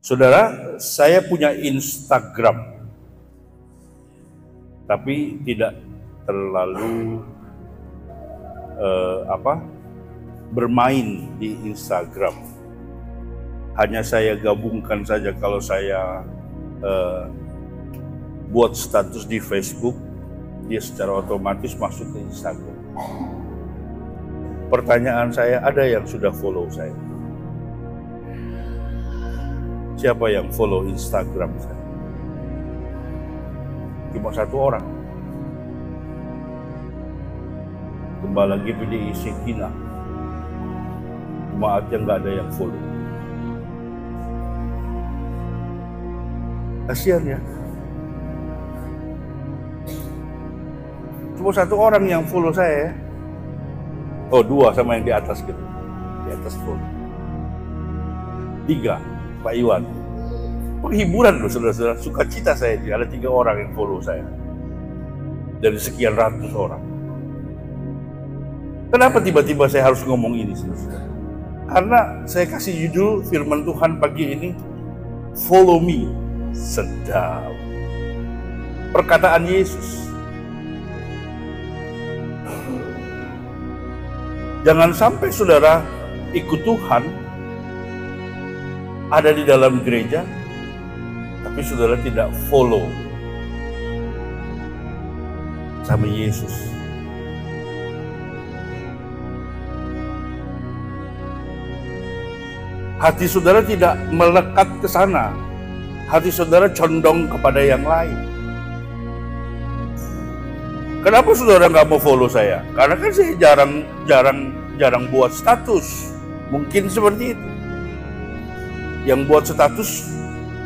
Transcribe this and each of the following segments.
Saudara, saya punya Instagram, tapi tidak terlalu bermain di Instagram. Hanya saya gabungkan saja kalau saya buat status di Facebook, dia secara otomatis masuk ke Instagram. Pertanyaan saya, ada yang sudah follow saya? Siapa yang follow Instagram saya? Cuma satu orang. Kembali lagi PDI Sekina. Jemaatnya nggak ada yang follow. Kasihan ya. Cuma satu orang yang follow saya. Oh, dua sama yang di atas gitu. Di atas follow. 3. Pak Iwan, penghiburan loh saudara-saudara, sukacita saya ada 3 orang yang follow saya dari sekian ratus orang. Kenapa tiba-tiba saya harus ngomong ini saudara? Karena saya kasih judul firman Tuhan pagi ini, Follow Me. Sedap. Perkataan Yesus. Jangan sampai saudara ikut Tuhan, ada di dalam gereja, tapi saudara tidak follow sama Yesus. Hati saudara tidak melekat ke sana. Hati saudara condong kepada yang lain. Kenapa saudara nggak mau follow saya? Karena kan saya jarang buat status. Mungkin seperti itu. Yang buat status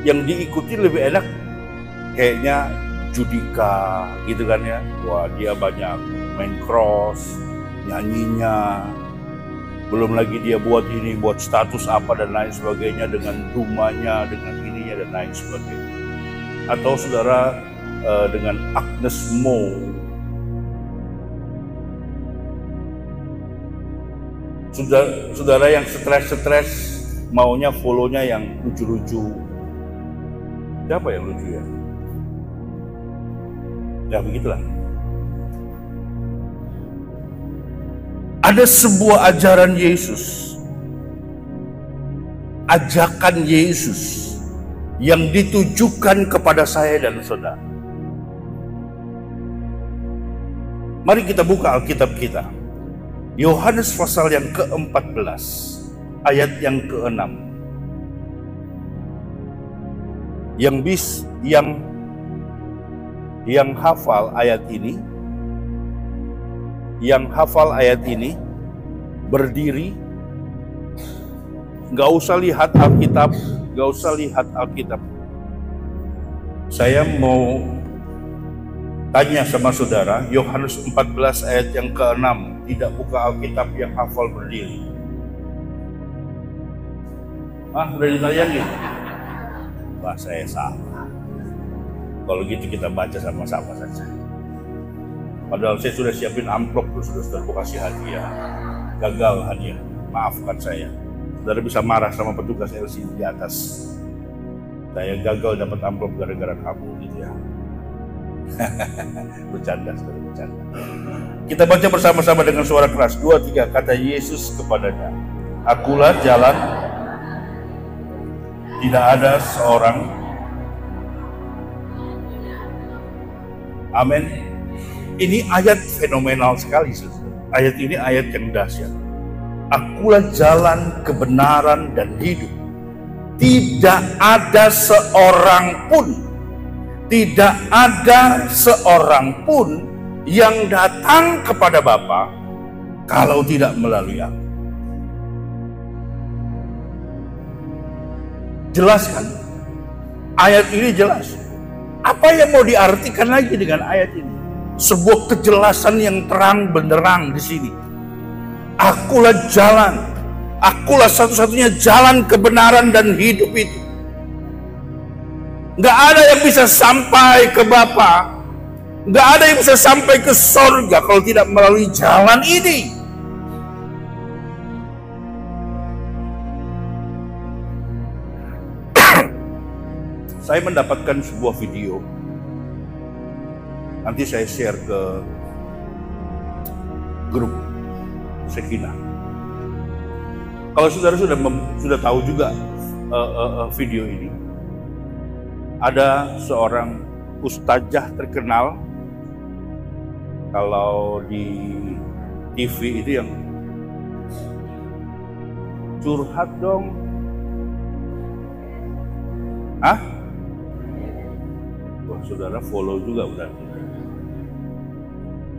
yang diikuti lebih enak kayaknya Judika gitu kan ya. Wah, dia banyak main cross, nyanyinya, belum lagi dia buat ini, buat status apa dan lain sebagainya, dengan rumahnya, dengan ininya dan lain sebagainya. Atau saudara dengan Agnes Mo, saudara yang stres maunya follow-nya yang lucu-lucu. Siapa yang lucu ya? Ya begitulah. Ada sebuah ajaran Yesus, ajakan Yesus yang ditujukan kepada saya dan saudara. Mari kita buka Alkitab kita. Yohanes pasal yang ke-14. Ayat yang ke-6. Yang hafal ayat ini, berdiri, nggak usah lihat Alkitab. Saya mau tanya sama saudara, Yohanes 14 ayat yang ke-6, tidak buka Alkitab yang hafal berdiri. Udah ditayangin? Wah, saya salah. Kalau gitu kita baca sama-sama saja. Padahal saya sudah siapin amplop, sudah kasih hadiah. Gagal hadiah, maafkan saya. Saudara bisa marah sama petugas LC di atas. Saya gagal dapat amplop gara-gara kamu gitu ya. Bercanda, saudara, bercanda. Kita baca bersama-sama dengan suara keras. 2, 3, kata Yesus kepadanya, akulah jalan. Tidak ada seorang. Amin. Ini ayat fenomenal sekali. Ayat ini ayat yang dahsyat. Akulah jalan, kebenaran, dan hidup. Tidak ada seorang pun yang datang kepada Bapa kalau tidak melalui aku. Jelas kan? Ayat ini jelas. Apa yang mau diartikan lagi dengan ayat ini? Sebuah kejelasan yang terang benderang di sini. Akulah jalan. Akulah satu-satunya jalan kebenaran dan hidup itu. Nggak ada yang bisa sampai ke Bapa. Nggak ada yang bisa sampai ke sorga kalau tidak melalui jalan ini. Saya mendapatkan sebuah video. Nanti saya share ke grup Sekina. Kalau saudara sudah tahu juga video ini, ada seorang ustazah terkenal, kalau di TV itu yang curhat dong. Hah? Wah, saudara follow juga berarti.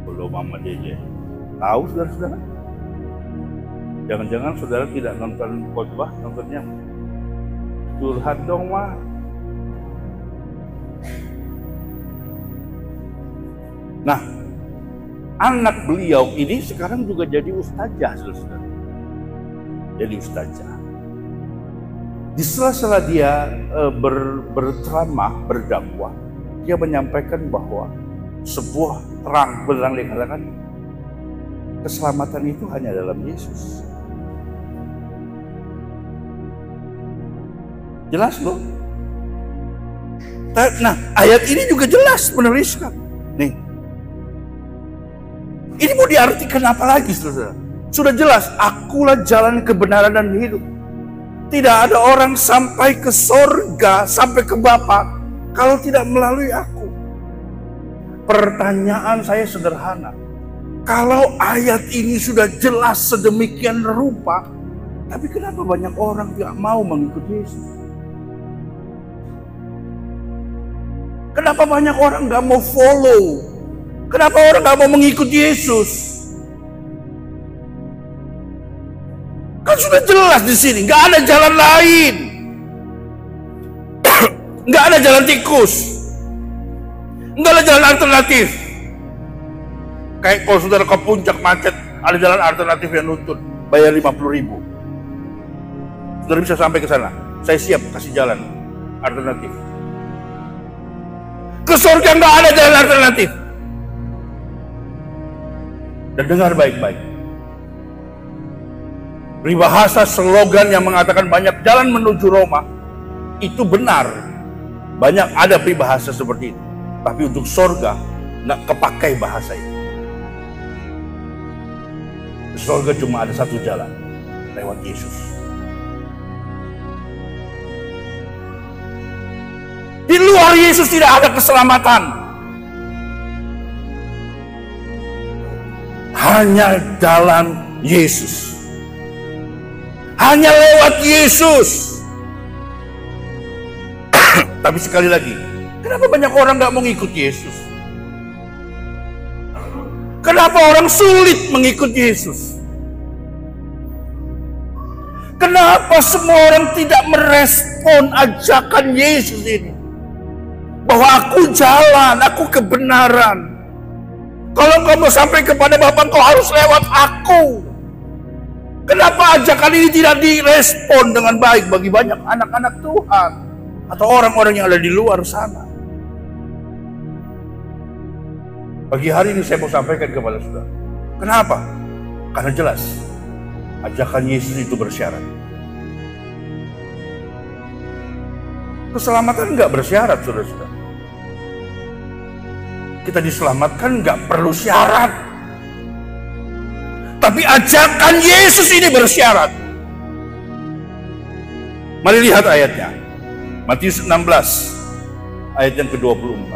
Follow Mama DJ. Tahu saudara-saudara? Jangan-jangan saudara tidak nonton khotbah, nontonnya curhat dong mah. Nah, anak beliau ini sekarang juga jadi ustazah, saudara. Jadi ustazah. Di sela-sela dia berceramah, berdakwah, dia menyampaikan bahwa sebuah terang benderang dikatakan keselamatan itu hanya dalam Yesus. Jelas loh. Nah, ayat ini juga jelas menuliskan. Nih, ini mau diartikan apa lagi, saudara? Sudah jelas, akulah jalan kebenaran dan hidup. Tidak ada orang sampai ke sorga, sampai ke Bapa, kalau tidak melalui aku. Pertanyaan saya sederhana. Kalau ayat ini sudah jelas sedemikian rupa, tapi kenapa banyak orang tidak mau mengikuti Yesus? Kenapa banyak orang nggak mau follow? Kenapa orang nggak mau mengikuti Yesus? Kan sudah jelas di sini, nggak ada jalan lain, nggak ada jalan tikus, nggak ada jalan alternatif. Kayak kalau saudara ke puncak macet, ada jalan alternatif yang nuntut bayar 50.000. Saudara bisa sampai ke sana, saya siap kasih jalan alternatif. Ke surga nggak ada jalan alternatif. Dan dengar baik-baik. Peribahasa slogan yang mengatakan banyak jalan menuju Roma itu benar. Banyak ada peribahasa seperti itu. Tapi untuk surga nggak kepakai bahasa itu. Ke surga cuma ada satu jalan, lewat Yesus. Di luar Yesus tidak ada keselamatan. Hanya jalan Yesus. Hanya lewat Yesus. Tapi sekali lagi, kenapa banyak orang gak mau ngikut Yesus? Kenapa orang sulit mengikut Yesus? Kenapa semua orang tidak merespon ajakan Yesus ini? Bahwa aku jalan, aku kebenaran. Kalau kamu sampai kepada Bapa, kau harus lewat aku. Kenapa ajakan ini tidak direspon dengan baik bagi banyak anak-anak Tuhan atau orang-orang yang ada di luar sana? Pagi hari ini saya mau sampaikan kepada saudara. Kenapa? Karena jelas ajakan Yesus itu bersyarat. Keselamatan nggak bersyarat, saudara-saudara. Kita diselamatkan nggak perlu syarat. Tapi ajakan Yesus ini bersyarat. Mari lihat ayatnya. Matius 16 ayat yang ke-24.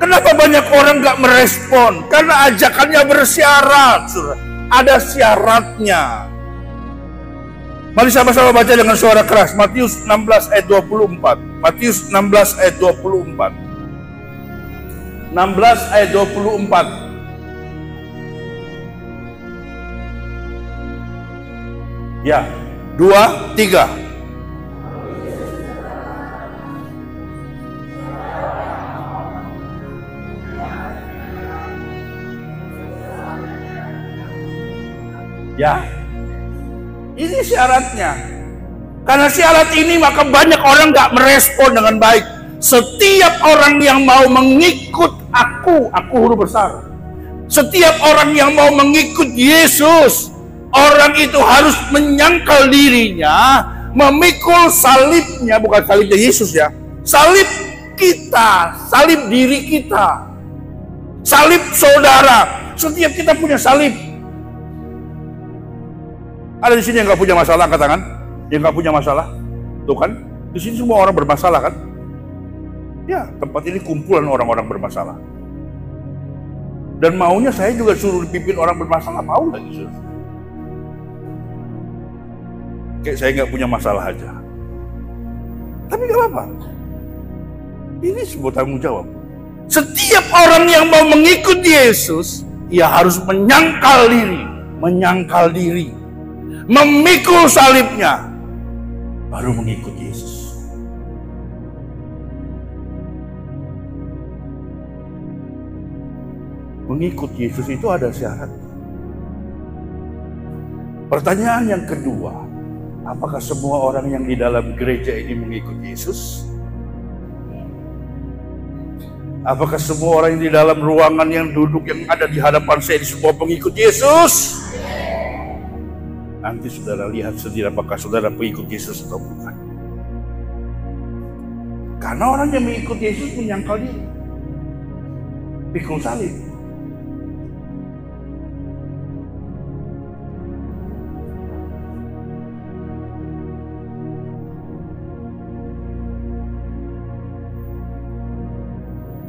Kenapa banyak orang gak merespon? Karena ajakannya bersyarat. Ada syaratnya. Mari sama-sama baca dengan suara keras. Matius 16 ayat 24. Matius 16 ayat 24. 16 ayat 24. Ya, 2, 3. Ya, ini syaratnya. Karena syarat ini maka banyak orang gak merespon dengan baik. Setiap orang yang mau mengikut aku huruf besar. Setiap orang yang mau mengikut Yesus, orang itu harus menyangkal dirinya, memikul salibnya, bukan salibnya Yesus ya, salib kita, salib diri kita, salib saudara. Setiap kita punya salib. Ada di sini yang nggak punya masalah, angkat tangan. Yang nggak punya masalah, tuh kan? Di sini semua orang bermasalah kan? Ya, tempat ini kumpulan orang-orang bermasalah. Dan maunya saya juga suruh dipimpin orang bermasalah, mau lagi suruh. Kayak saya nggak punya masalah aja. Tapi nggak apa-apa. Ini sebuah tanggung jawab. Setiap orang yang mau mengikuti Yesus, ia harus menyangkal diri, memikul salibnya, baru mengikuti Yesus. Mengikuti Yesus itu ada syarat. Pertanyaan yang kedua, apakah semua orang yang di dalam gereja ini mengikuti Yesus? Apakah semua orang yang di dalam ruangan yang duduk yang ada di hadapan saya ini semua pengikut Yesus? Nanti saudara lihat sendiri apakah saudara pengikut Yesus atau bukan. Karena orang yang mengikut Yesus menyangkal diri, pikul salib.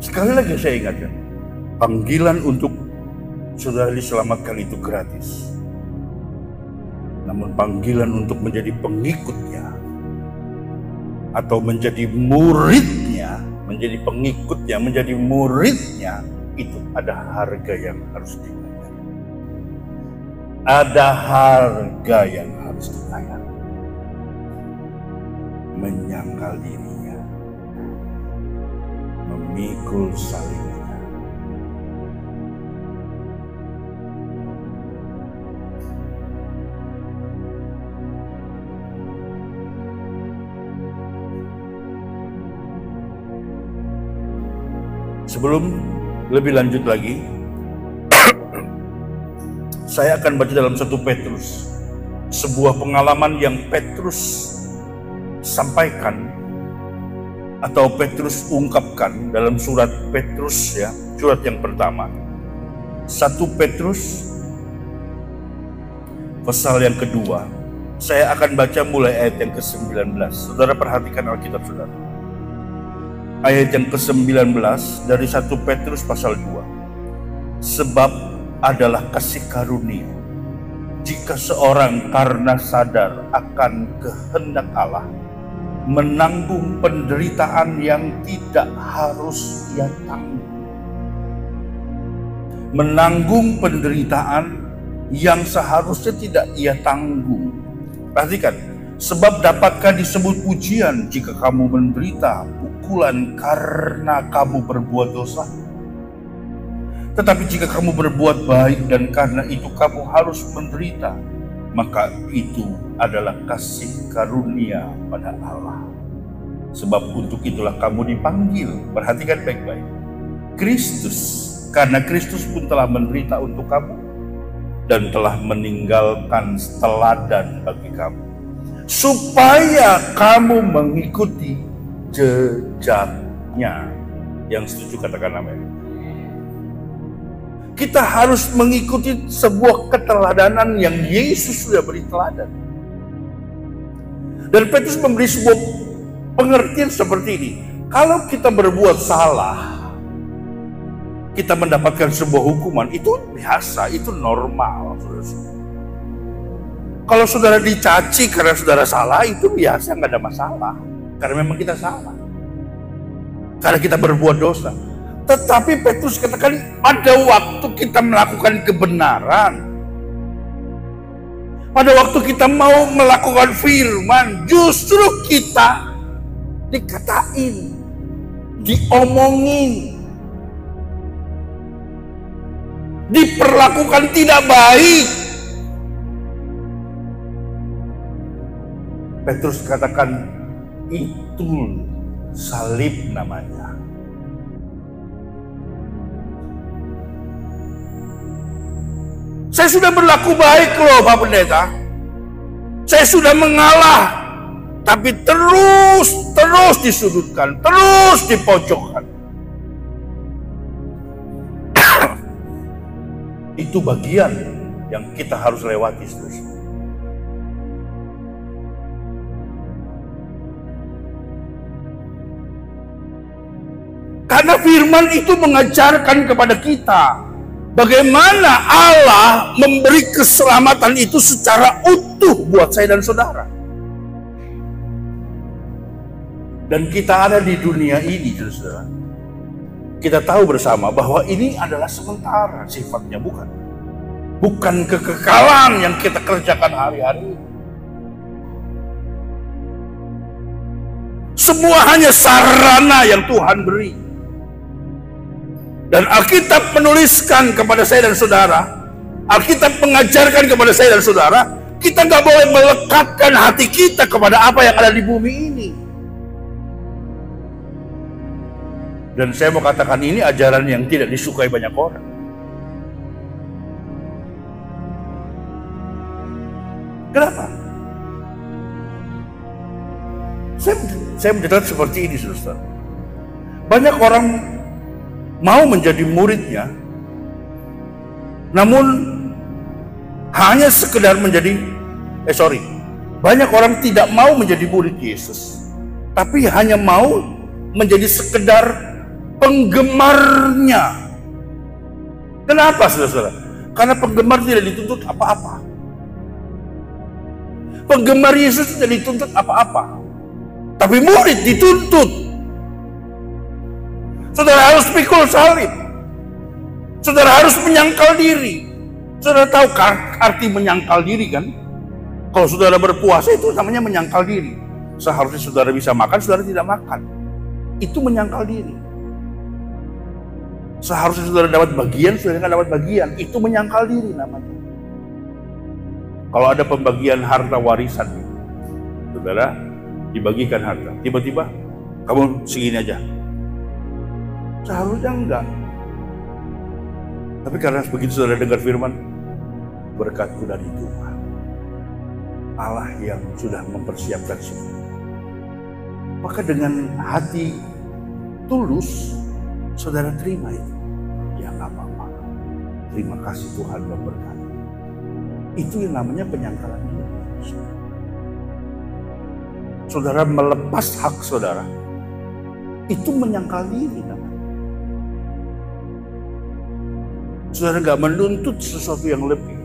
Sekali lagi saya ingatkan, panggilan untuk saudara diselamatkan itu gratis. Namun panggilan untuk menjadi pengikutnya atau menjadi muridnya, menjadi pengikutnya, menjadi muridnya, itu ada harga yang harus dibayar. Ada harga yang harus dibayar. Menyangkal dirinya, memikul salibnya. Sebelum lebih lanjut lagi, saya akan baca dalam 1 Petrus, sebuah pengalaman yang Petrus sampaikan atau Petrus ungkapkan dalam surat Petrus, ya, surat yang pertama. 1 Petrus pasal yang kedua. Saya akan baca mulai ayat yang ke-19. Saudara perhatikan Alkitab saudara. Ayat yang ke-19 dari 1 Petrus pasal 2. Sebab adalah kasih karunia jika seorang karena sadar akan kehendak Allah menanggung penderitaan yang tidak harus ia tanggung. Menanggung penderitaan yang seharusnya tidak ia tanggung. Perhatikan, sebab dapatkah disebut pujian jika kamu menderita pukulan karena kamu berbuat dosa? Tetapi jika kamu berbuat baik dan karena itu kamu harus menderita, maka itu adalah kasih karunia pada Allah. Sebab untuk itulah kamu dipanggil. Perhatikan baik-baik. Kristus, karena Kristus pun telah menderita untuk kamu dan telah meninggalkan teladan bagi kamu, supaya kamu mengikuti jejaknya. Yang setuju katakan amin. Kita harus mengikuti sebuah keteladanan yang Yesus sudah beri teladan. Dan Petrus memberi sebuah pengertian seperti ini. Kalau kita berbuat salah, kita mendapatkan sebuah hukuman, itu biasa, itu normal. Kalau saudara dicaci karena saudara salah, itu biasa, nggak ada masalah. Karena memang kita salah. Karena kita berbuat dosa. Tetapi Petrus katakan, pada waktu kita melakukan kebenaran, pada waktu kita mau melakukan firman, justru kita dikatain, diomongin, diperlakukan tidak baik. Petrus katakan, itu salib namanya. Saya sudah berlaku baik loh Pak Pendeta. Saya sudah mengalah tapi terus disudutkan, terus dipojokkan. Itu bagian yang kita harus lewati seterusnya. Karena firman itu mengajarkan kepada kita bagaimana Allah memberi keselamatan itu secara utuh buat saya dan saudara. Dan kita ada di dunia ini, saudara. Kita tahu bersama bahwa ini adalah sementara sifatnya, bukan kekekalan yang kita kerjakan hari-hari. Semua hanya sarana yang Tuhan beri. Dan Alkitab menuliskan kepada saya dan saudara, Alkitab mengajarkan kepada saya dan saudara, kita nggak boleh melekatkan hati kita kepada apa yang ada di bumi ini. Dan saya mau katakan ini ajaran yang tidak disukai banyak orang. Kenapa? Saya mencatat seperti ini, saudara. Banyak orang mau menjadi muridnya, namun hanya sekedar banyak orang tidak mau menjadi murid Yesus, tapi hanya mau menjadi sekedar penggemarnya. Kenapa, saudara? Karena penggemar tidak dituntut apa-apa. Penggemar Yesus tidak dituntut apa-apa, tapi murid dituntut. Saudara harus pikul salib. Saudara harus menyangkal diri. Saudara tahu arti menyangkal diri kan? Kalau saudara berpuasa itu namanya menyangkal diri. Seharusnya saudara bisa makan, saudara tidak makan. Itu menyangkal diri. Seharusnya saudara dapat bagian, saudara tidak dapat bagian. Itu menyangkal diri namanya. Kalau ada pembagian harta warisan, saudara dibagikan harta. Tiba-tiba kamu segini aja. Seharusnya enggak. Tapi karena begitu saudara dengar firman, berkatku dari Tuhan, Allah yang sudah mempersiapkan semua, maka dengan hati tulus saudara terima itu. Ya nggak apa-apa. Terima kasih Tuhan memberkati. Itu yang namanya penyangkalan diri. Saudara melepas hak saudara, itu menyangkal diri namanya. Saudara nggak menuntut sesuatu yang lebih.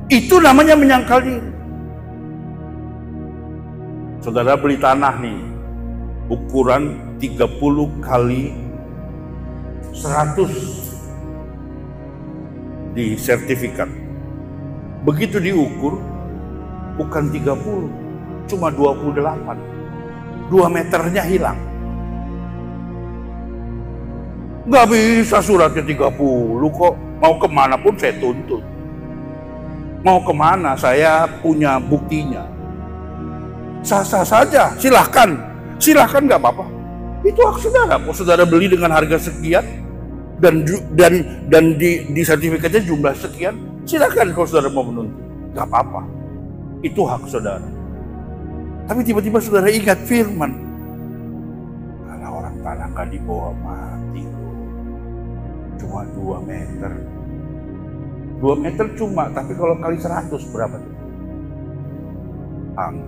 Itu namanya menyangkal diri. Saudara beli tanah nih, ukuran 30 kali 100 di sertifikat. Begitu diukur, bukan 30, cuma 28. 2 meternya hilang. Nggak bisa suratnya 30 kok. Mau kemana pun saya tuntut. Mau kemana saya punya buktinya. Sah-sah saja, silahkan nggak apa-apa. Itu hak saudara. Kalau saudara beli dengan harga sekian dan di sertifikatnya jumlah sekian, silahkan kalau saudara mau menuntut, nggak apa-apa. Itu hak saudara. Tapi tiba-tiba saudara ingat firman, kalau orang tanah nggak dibawa mati, cuma 2 meter. 2 meter cuma, tapi kalau kali 100 berapa tuh?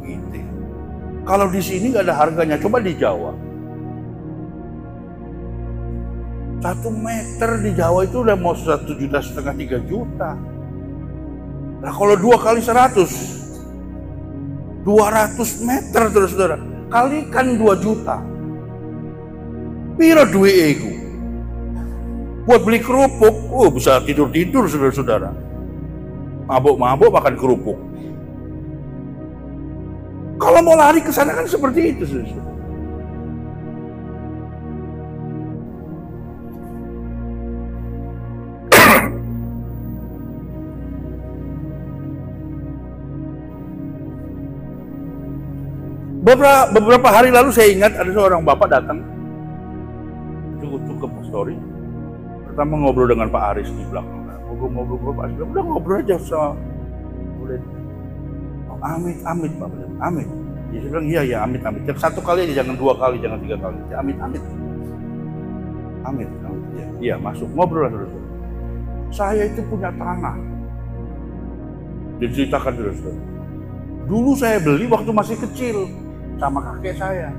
Gitu. Kalau di sini nggak ada harganya, coba di Jawa. 1 meter di Jawa itu udah mau 1,5 juta, 3 juta. Nah kalau 2 kali 100, 200 meter saudara, kalikan 2 juta. Piro duwe ego? Buat beli kerupuk, bisa tidur-tidur saudara-saudara. Mabuk-mabuk makan kerupuk. Kalau mau lari ke sana kan seperti itu, saudara. Beberapa hari lalu saya ingat ada seorang bapak datang cukup story. Pertama ngobrol dengan Pak Aris di belakang. Ngobrol Pak Aris, udah ngobrol aja sama Pendeta. Oh, amit Pak Pendeta, amit. Dia bilang iya ya amit. Satu kali aja, jangan 2 kali, jangan 3 kali. Ya, amit. Ya, iya masuk ngobrol lah saudara. Saya itu punya tanah. Diceritakan saudara. Dulu saya beli waktu masih kecil sama kakek saya.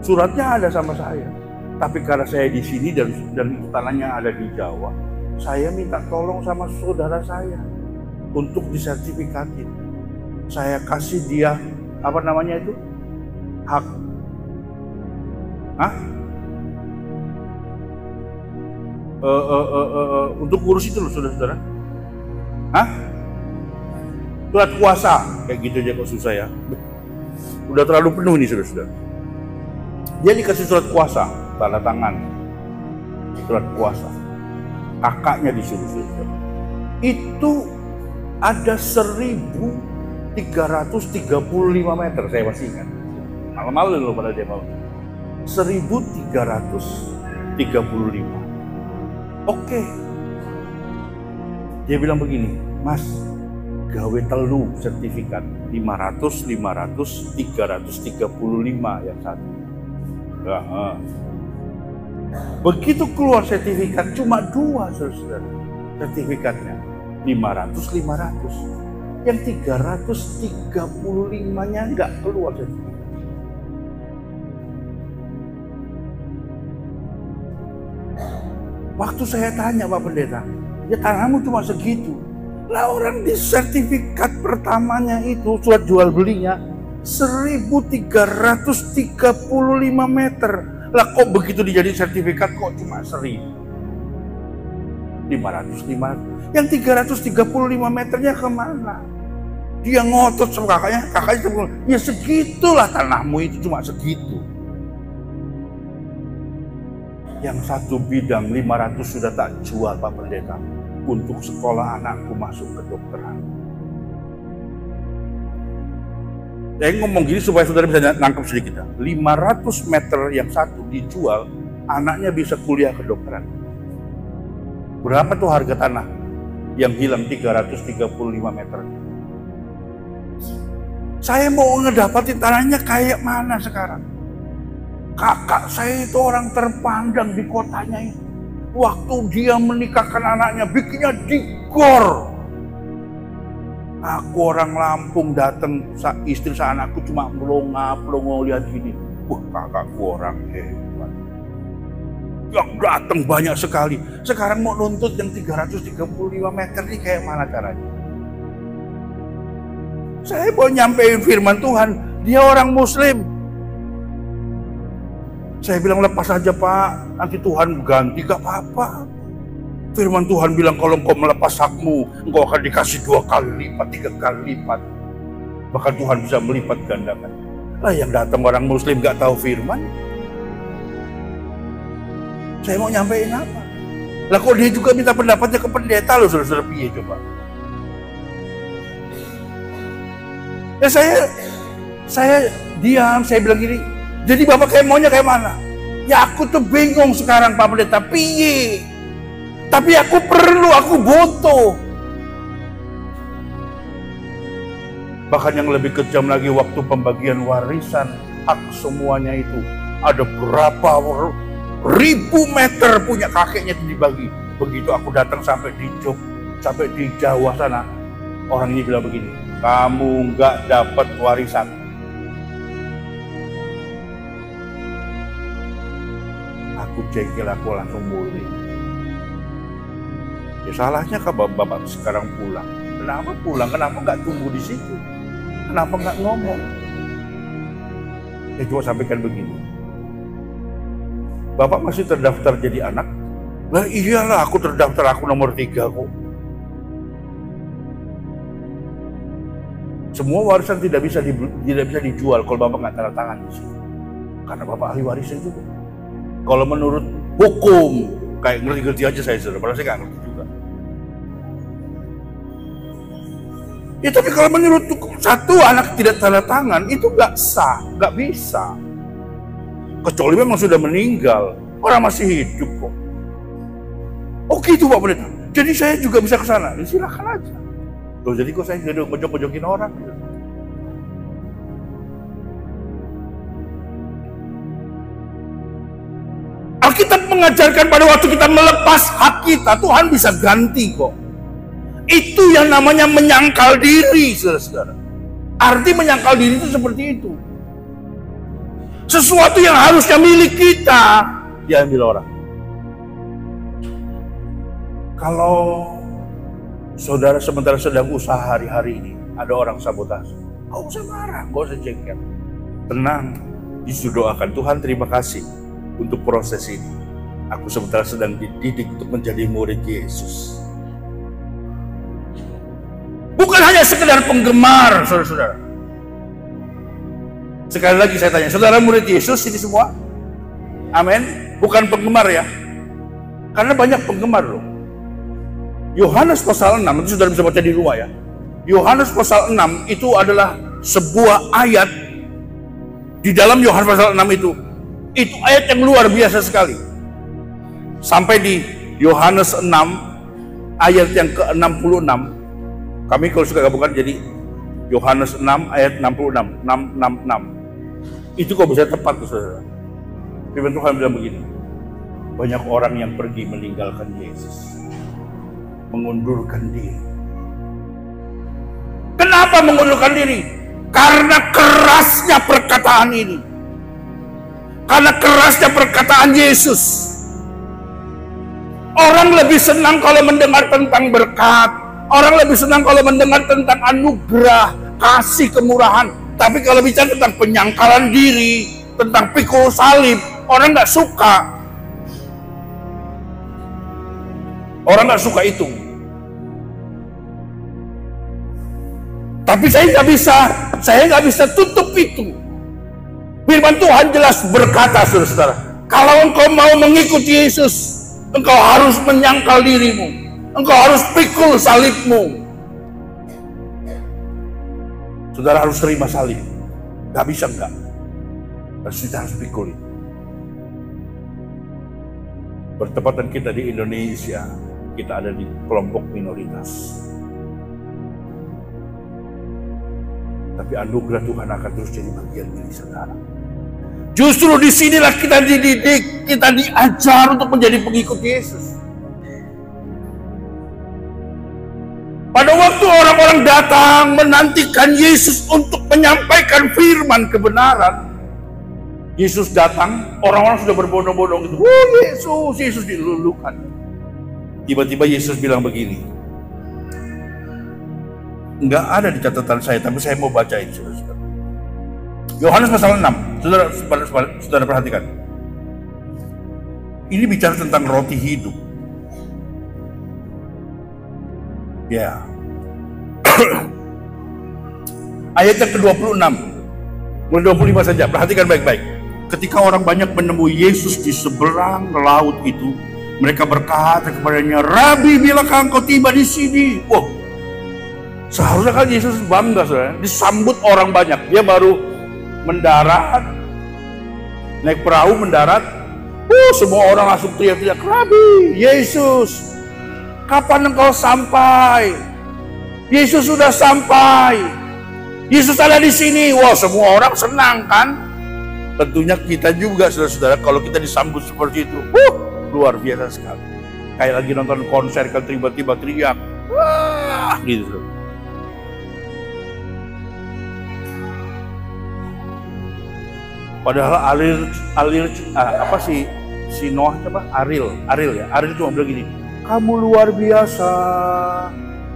Suratnya ada sama saya. Tapi karena saya di sini dan tanahnya ada di Jawa, saya minta tolong sama saudara saya untuk disertifikatin. Saya kasih dia apa namanya itu? Hak. Untuk urus itu loh saudara-saudara. Surat kuasa kayak gitu aja kok susah ya. Udah terlalu penuh nih saudara-saudara. Dia dikasih surat kuasa, tanda tangan, surat kuasa. Kakaknya disuruh saudara. Itu ada 1.335 meter, saya masih ingat. Malam-malam loh pada dia mau. 1.335. Oke. Dia bilang begini, Mas, gawe telu sertifikat 500, 335 yang satu. Nah, begitu keluar sertifikat cuma 2 saudara sertifikatnya 500. Yang 335-nya nggak keluar sertifikat. Waktu saya tanya Pak Pendeta, ya tanahmu cuma segitu. Lah orang di sertifikat pertamanya itu surat jual belinya 1.335 meter. Lah kok begitu dijadiin sertifikat kok cuma 1.505. Yang 335 meternya kemana? Dia ngotot sama kakaknya bilang, ya segitulah tanahmu itu cuma segitu. Yang satu bidang 500 sudah tak jual Pak Pendeta untuk sekolah anakku masuk ke kedokteran. Saya ngomong gini supaya saudara bisa nangkep sedikit ya. 500 meter yang satu dijual, anaknya bisa kuliah kedokteran. Berapa tuh harga tanah yang hilang 335 meter? Saya mau ngedapatin tanahnya kayak mana sekarang? Kakak saya itu orang terpandang di kotanya itu. Waktu dia menikahkan anaknya, bikinnya di gor. Aku orang Lampung datang, istri anakku cuma melongo lihat gini. Wah, kakakku orang hebat. Yang datang banyak sekali. Sekarang mau nuntut yang 335 meter ini kayak mana caranya? Saya mau nyampein firman Tuhan, dia orang Muslim. Saya bilang lepas aja Pak, nanti Tuhan ganti, gak apa-apa. Firman Tuhan bilang kalau engkau melepas hakmu, engkau akan dikasih 2 kali lipat, 3 kali lipat. Bahkan Tuhan bisa melipat gandakan. Lah yang datang orang Muslim gak tahu firman. Saya mau nyampein apa? Lah kok dia juga minta pendapatnya ke pendeta loh, saudara-saudara, piye coba? Ya saya diam, saya bilang gini, jadi Bapak kayak maunya kayak mana? Ya aku tuh bingung sekarang Pak Pendeta, piye? Tapi aku perlu, aku butuh. Bahkan yang lebih kejam lagi waktu pembagian warisan, hak semuanya itu. Ada berapa ribu meter punya kakeknya itu dibagi. Begitu aku datang sampai di Jawa sana, orang ini bilang begini, kamu nggak dapat warisan. Aku jengkel, aku langsung mulai. Ya salahnya kalau Bapak sekarang pulang. Kenapa pulang? Kenapa nggak tunggu di situ? Kenapa nggak ngomong? Saya cuma sampaikan begini. Bapak masih terdaftar jadi anak? Lah iyalah, aku terdaftar, aku nomor 3 kok. Semua warisan tidak bisa dijual kalau Bapak nggak tanda tangan di sini. Karena Bapak ahli warisan juga. Kalau menurut hukum, kayak ngerti-ngerti aja saya saudara, padahal saya nggak ngerti juga. Ya tapi kalau menurut satu anak tidak tanda tangan, itu nggak sah, nggak bisa. Kecuali memang sudah meninggal, orang masih hidup kok. Oke itu Pak Pendeta, jadi saya juga bisa ke sana, silakan aja. Loh, jadi kok saya jadi ngojok-ngojokin orang? Alkitab mengajarkan pada waktu kita melepas hak kita, Tuhan bisa ganti kok. Itu yang namanya menyangkal diri, saudara-saudara. Arti menyangkal diri itu seperti itu. Sesuatu yang harusnya milik kita, diambil orang. Kalau saudara sementara sedang usaha hari-hari ini, ada orang sabotase, gak usah marah, gak usah jengkel. Tenang, justru doakan, Tuhan terima kasih untuk proses ini. Aku sementara sedang dididik untuk menjadi murid Yesus. Bukan hanya sekedar penggemar, saudara-saudara. Sekali lagi saya tanya, saudara murid Yesus ini semua? Amin. Bukan penggemar ya. Karena banyak penggemar loh. Yohanes pasal 6, itu saudara bisa baca di rumah ya. Yohanes pasal 6 itu adalah sebuah ayat. Di dalam Yohanes pasal 6 itu ayat yang luar biasa sekali. Sampai di Yohanes 6 ayat yang ke-66. Kami kalau suka gabungkan jadi Yohanes 6 ayat 66, 666. Itu kok bisa tepat, saudara. Firman Tuhan bilang begini, banyak orang yang pergi meninggalkan Yesus, mengundurkan diri. Kenapa mengundurkan diri? Karena kerasnya perkataan ini. Karena kerasnya perkataan Yesus. Orang lebih senang kalau mendengar tentang berkat. Orang lebih senang kalau mendengar tentang anugerah, kasih, kemurahan. Tapi kalau bicara tentang penyangkalan diri, tentang pikul salib, orang nggak suka. Orang nggak suka itu. Tapi saya nggak bisa tutup itu. Firman Tuhan jelas berkata, saudara-saudara, kalau engkau mau mengikuti Yesus, engkau harus menyangkal dirimu, engkau harus pikul salibmu. Saudara harus terima salib. Gak bisa enggak. Kita harus pikul. Bertepatan kita di Indonesia, kita ada di kelompok minoritas. Tapi anugerah Tuhan akan terus jadi bagian milik saudara. Justru disinilah kita dididik, kita diajar untuk menjadi pengikut Yesus. Pada waktu orang-orang datang menantikan Yesus untuk menyampaikan firman kebenaran, Yesus datang, orang-orang sudah berbondong-bondong gitu. Oh Yesus dilulukan. Tiba-tiba Yesus bilang begini. Enggak ada di catatan saya, tapi saya mau bacain, saudara. Yohanes pasal 6, saudara perhatikan. Ini bicara tentang roti hidup. Ya. Ayat yang ke-26. Mulai 25 saja, perhatikan baik-baik. Ketika orang banyak menemui Yesus di seberang laut itu, mereka berkata kepadanya, "Rabi, bilakah engkau tiba di sini?" Wah, seharusnya kan Yesus bangga, saudara. Disambut orang banyak. Dia baru mendarat, naik perahu mendarat. Semua orang langsung teriak-teriak, "Rabi, Yesus, kapan engkau sampai? Yesus sudah sampai. Yesus ada di sini." Wah, semua orang senang kan? Tentunya kita juga, saudara-saudara, kalau kita disambut seperti itu, luar biasa sekali. Kayak lagi nonton konser kan, tiba-tiba teriak, wah, gitu. Padahal si Noah coba Ariel cuma bilang gini, "Kamu luar biasa."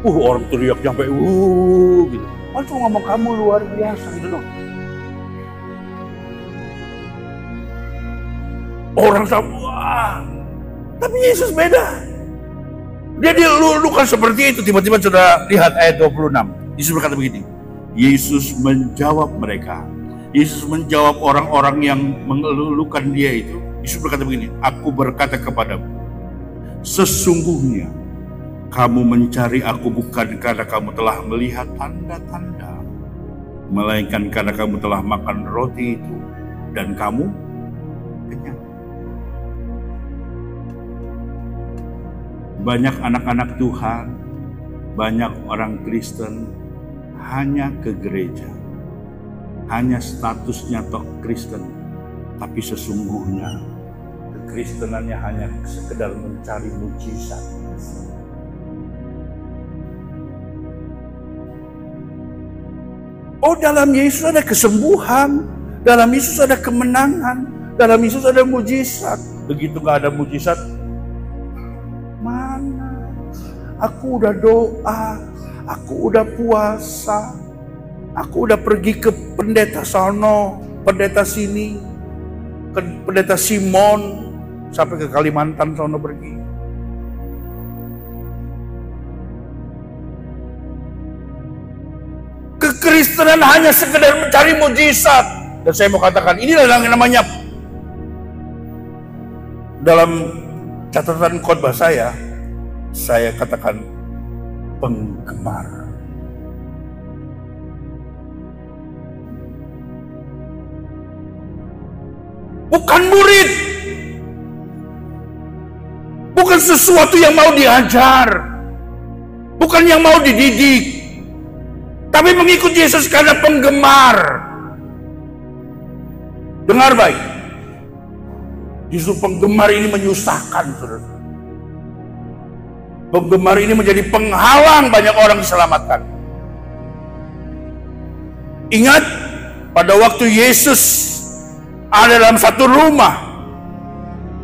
Orang teriak sampai gitu. Orang cuma ngomong kamu luar biasa gitu loh. Orang sama, wah. Tapi Yesus beda. Dia dilulukan seperti itu. Tiba-tiba sudah lihat ayat 26. Yesus berkata begini. Yesus menjawab mereka. Yesus menjawab orang-orang yang mengelulukan dia itu. Yesus berkata begini, "Aku berkata kepadamu, sesungguhnya kamu mencari aku bukan karena kamu telah melihat tanda-tanda, melainkan karena kamu telah makan roti itu dan kamu kenyang." Banyak anak-anak Tuhan Banyak orang Kristen hanya ke gereja, hanya statusnya toh Kristen, tapi sesungguhnya kekristenannya hanya sekedar mencari mujizat. Oh, dalam Yesus ada kesembuhan, dalam Yesus ada kemenangan, dalam Yesus ada mujizat. Begitu gak ada mujizat, mana? Aku udah doa, aku udah puasa, aku udah pergi ke pendeta sono, pendeta sini, ke pendeta Simon, sampai ke Kalimantan sono pergi. Kekristenan hanya sekedar mencari mujizat. Dan saya mau katakan, inilah yang namanya, dalam catatan khotbah saya katakan penggemar. Bukan murid. Bukan sesuatu yang mau diajar. Bukan yang mau dididik. Tapi mengikuti Yesus karena penggemar. Dengar baik. Justru penggemar ini menyusahkan, saudara. Penggemar ini menjadi penghalang banyak orang diselamatkan. Ingat, pada waktu Yesus ada dalam satu rumah,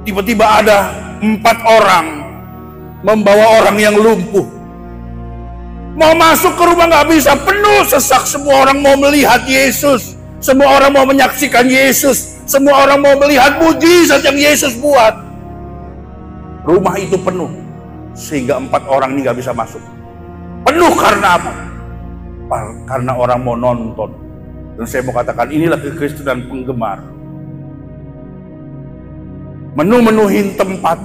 tiba-tiba ada 4 orang membawa orang yang lumpuh. Mau masuk ke rumah nggak bisa, penuh sesak. Semua orang mau melihat Yesus, semua orang mau menyaksikan Yesus, semua orang mau melihat mujizat yang Yesus buat. Rumah itu penuh, sehingga 4 orang ini nggak bisa masuk. Penuh karena apa? Karena orang mau nonton. Dan saya mau katakan, inilah kekristenan penggemar. Menuhin tempat,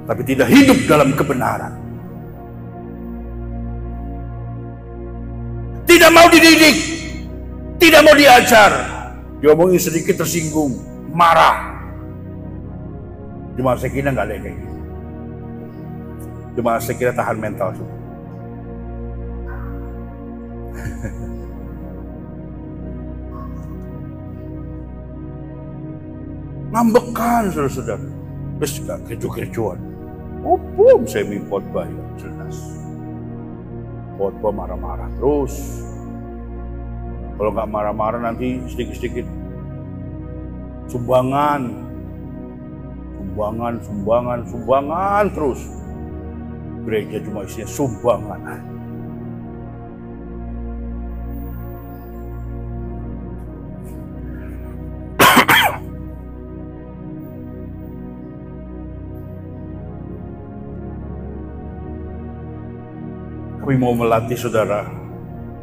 tapi tidak hidup dalam kebenaran. Tidak mau dididik, tidak mau diajar. Diomongin sedikit tersinggung, marah. Jemaat saya kira nggak ada kayak gitu. Jemaat saya kira tahan mental. Ngambekan, saudara-saudara. Terus gak keju-kejuan. Saya khotbah ya, jelas. Khotbah marah-marah terus. Kalau nggak marah-marah nanti sedikit-sedikit sumbangan terus. Gereja cuma isinya sumbangan. Kami mau melatih saudara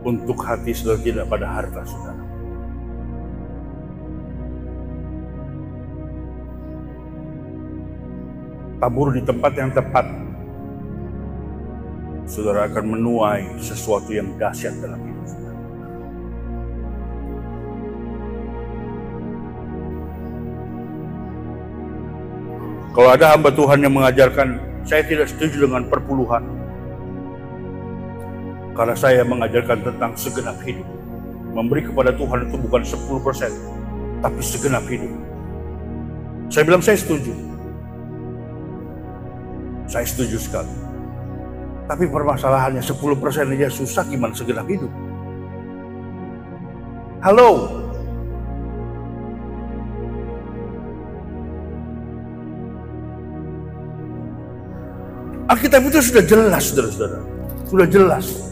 untuk hati saudara tidak pada harta saudara. Tabur di tempat yang tepat, saudara akan menuai sesuatu yang dahsyat dalam hidup saudara. Kalau ada hamba Tuhan yang mengajarkan, saya tidak setuju dengan perpuluhan. Karena saya mengajarkan tentang segenap hidup. Memberi kepada Tuhan itu bukan 10%, tapi segenap hidup. Saya bilang saya setuju. Saya setuju sekali. Tapi permasalahannya 10% aja susah, gimana segenap hidup? Halo? Alkitab itu sudah jelas, saudara-saudara. Sudah jelas.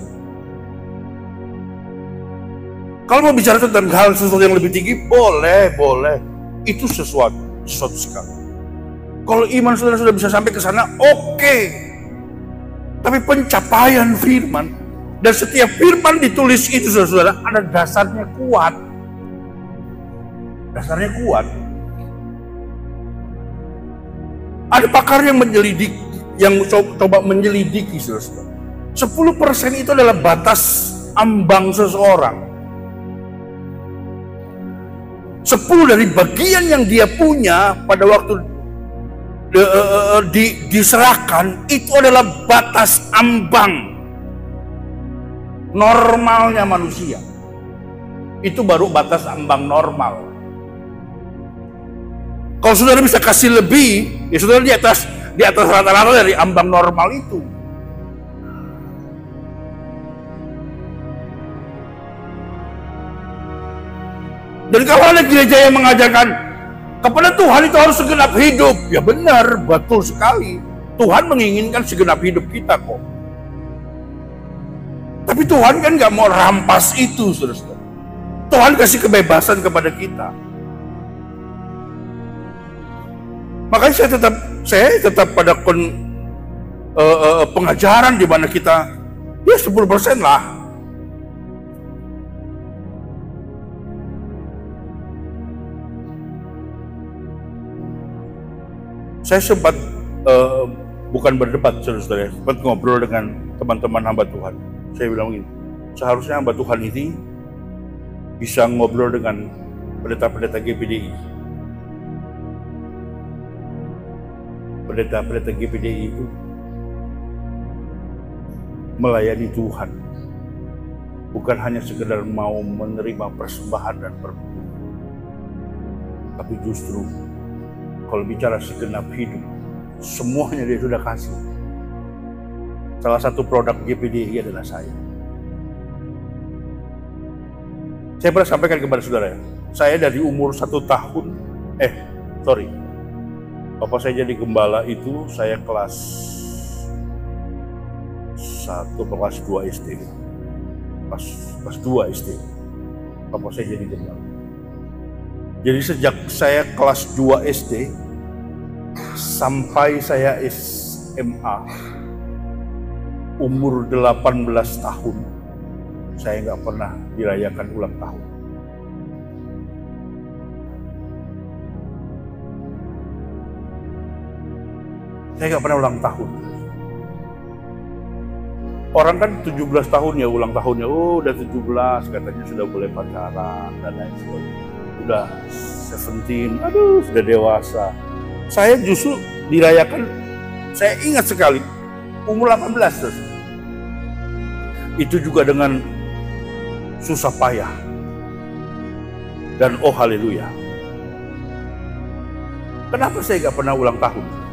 Kalau mau bicara tentang hal sesuatu yang lebih tinggi, boleh. Itu sesuatu sekali. Kalau iman saudara sudah bisa sampai ke sana, oke. Tapi pencapaian firman, dan setiap firman ditulis itu saudara, ada dasarnya kuat. Dasarnya kuat. Ada pakar yang coba menyelidiki saudara. 10% itu adalah batas ambang seseorang. 10 dari bagian yang dia punya pada waktu diserahkan, itu adalah batas ambang normalnya manusia. Itu baru batas ambang normal. Kalau saudara bisa kasih lebih, ya saudara di atas rata-rata dari ambang normal itu. Dan kalau ada gereja yang mengajarkan kepada Tuhan itu harus segenap hidup, ya benar, betul sekali. Tuhan menginginkan segenap hidup kita kok. Tapi Tuhan kan nggak mau rampas itu, saudara. Tuhan kasih kebebasan kepada kita. Makanya saya tetap pada pengajaran di mana kita ya 10% lah. Saya sempat bukan berdebat, saudara, sempat ngobrol dengan teman-teman hamba Tuhan. Saya bilang begini, seharusnya hamba Tuhan ini bisa ngobrol dengan pendeta-pendeta GPDI. Pendeta-pendeta GPDI itu melayani Tuhan, bukan hanya sekedar mau menerima persembahan dan perpuluhan, tapi justru kalau bicara segenap hidup, semuanya dia sudah kasih. Salah satu produk GPDI adalah saya. Saya pernah sampaikan kepada saudara, saya dari umur 1 tahun, Bapak saya jadi gembala itu, saya kelas 1, kelas 2 SD. Kelas 2 SD, Bapak saya jadi gembala. Jadi sejak saya kelas 2 SD, sampai saya SMA, umur 18 tahun, saya nggak pernah dirayakan ulang tahun. Saya nggak pernah ulang tahun. Orang kan 17 tahun ya ulang tahunnya, udah 17, katanya sudah boleh pacaran dan lain sebagainya. Udah 17, sudah dewasa. Saya justru dirayakan, saya ingat sekali, umur 18 terus. Itu juga dengan susah payah. Dan oh haleluya. Kenapa saya gak pernah ulang tahun?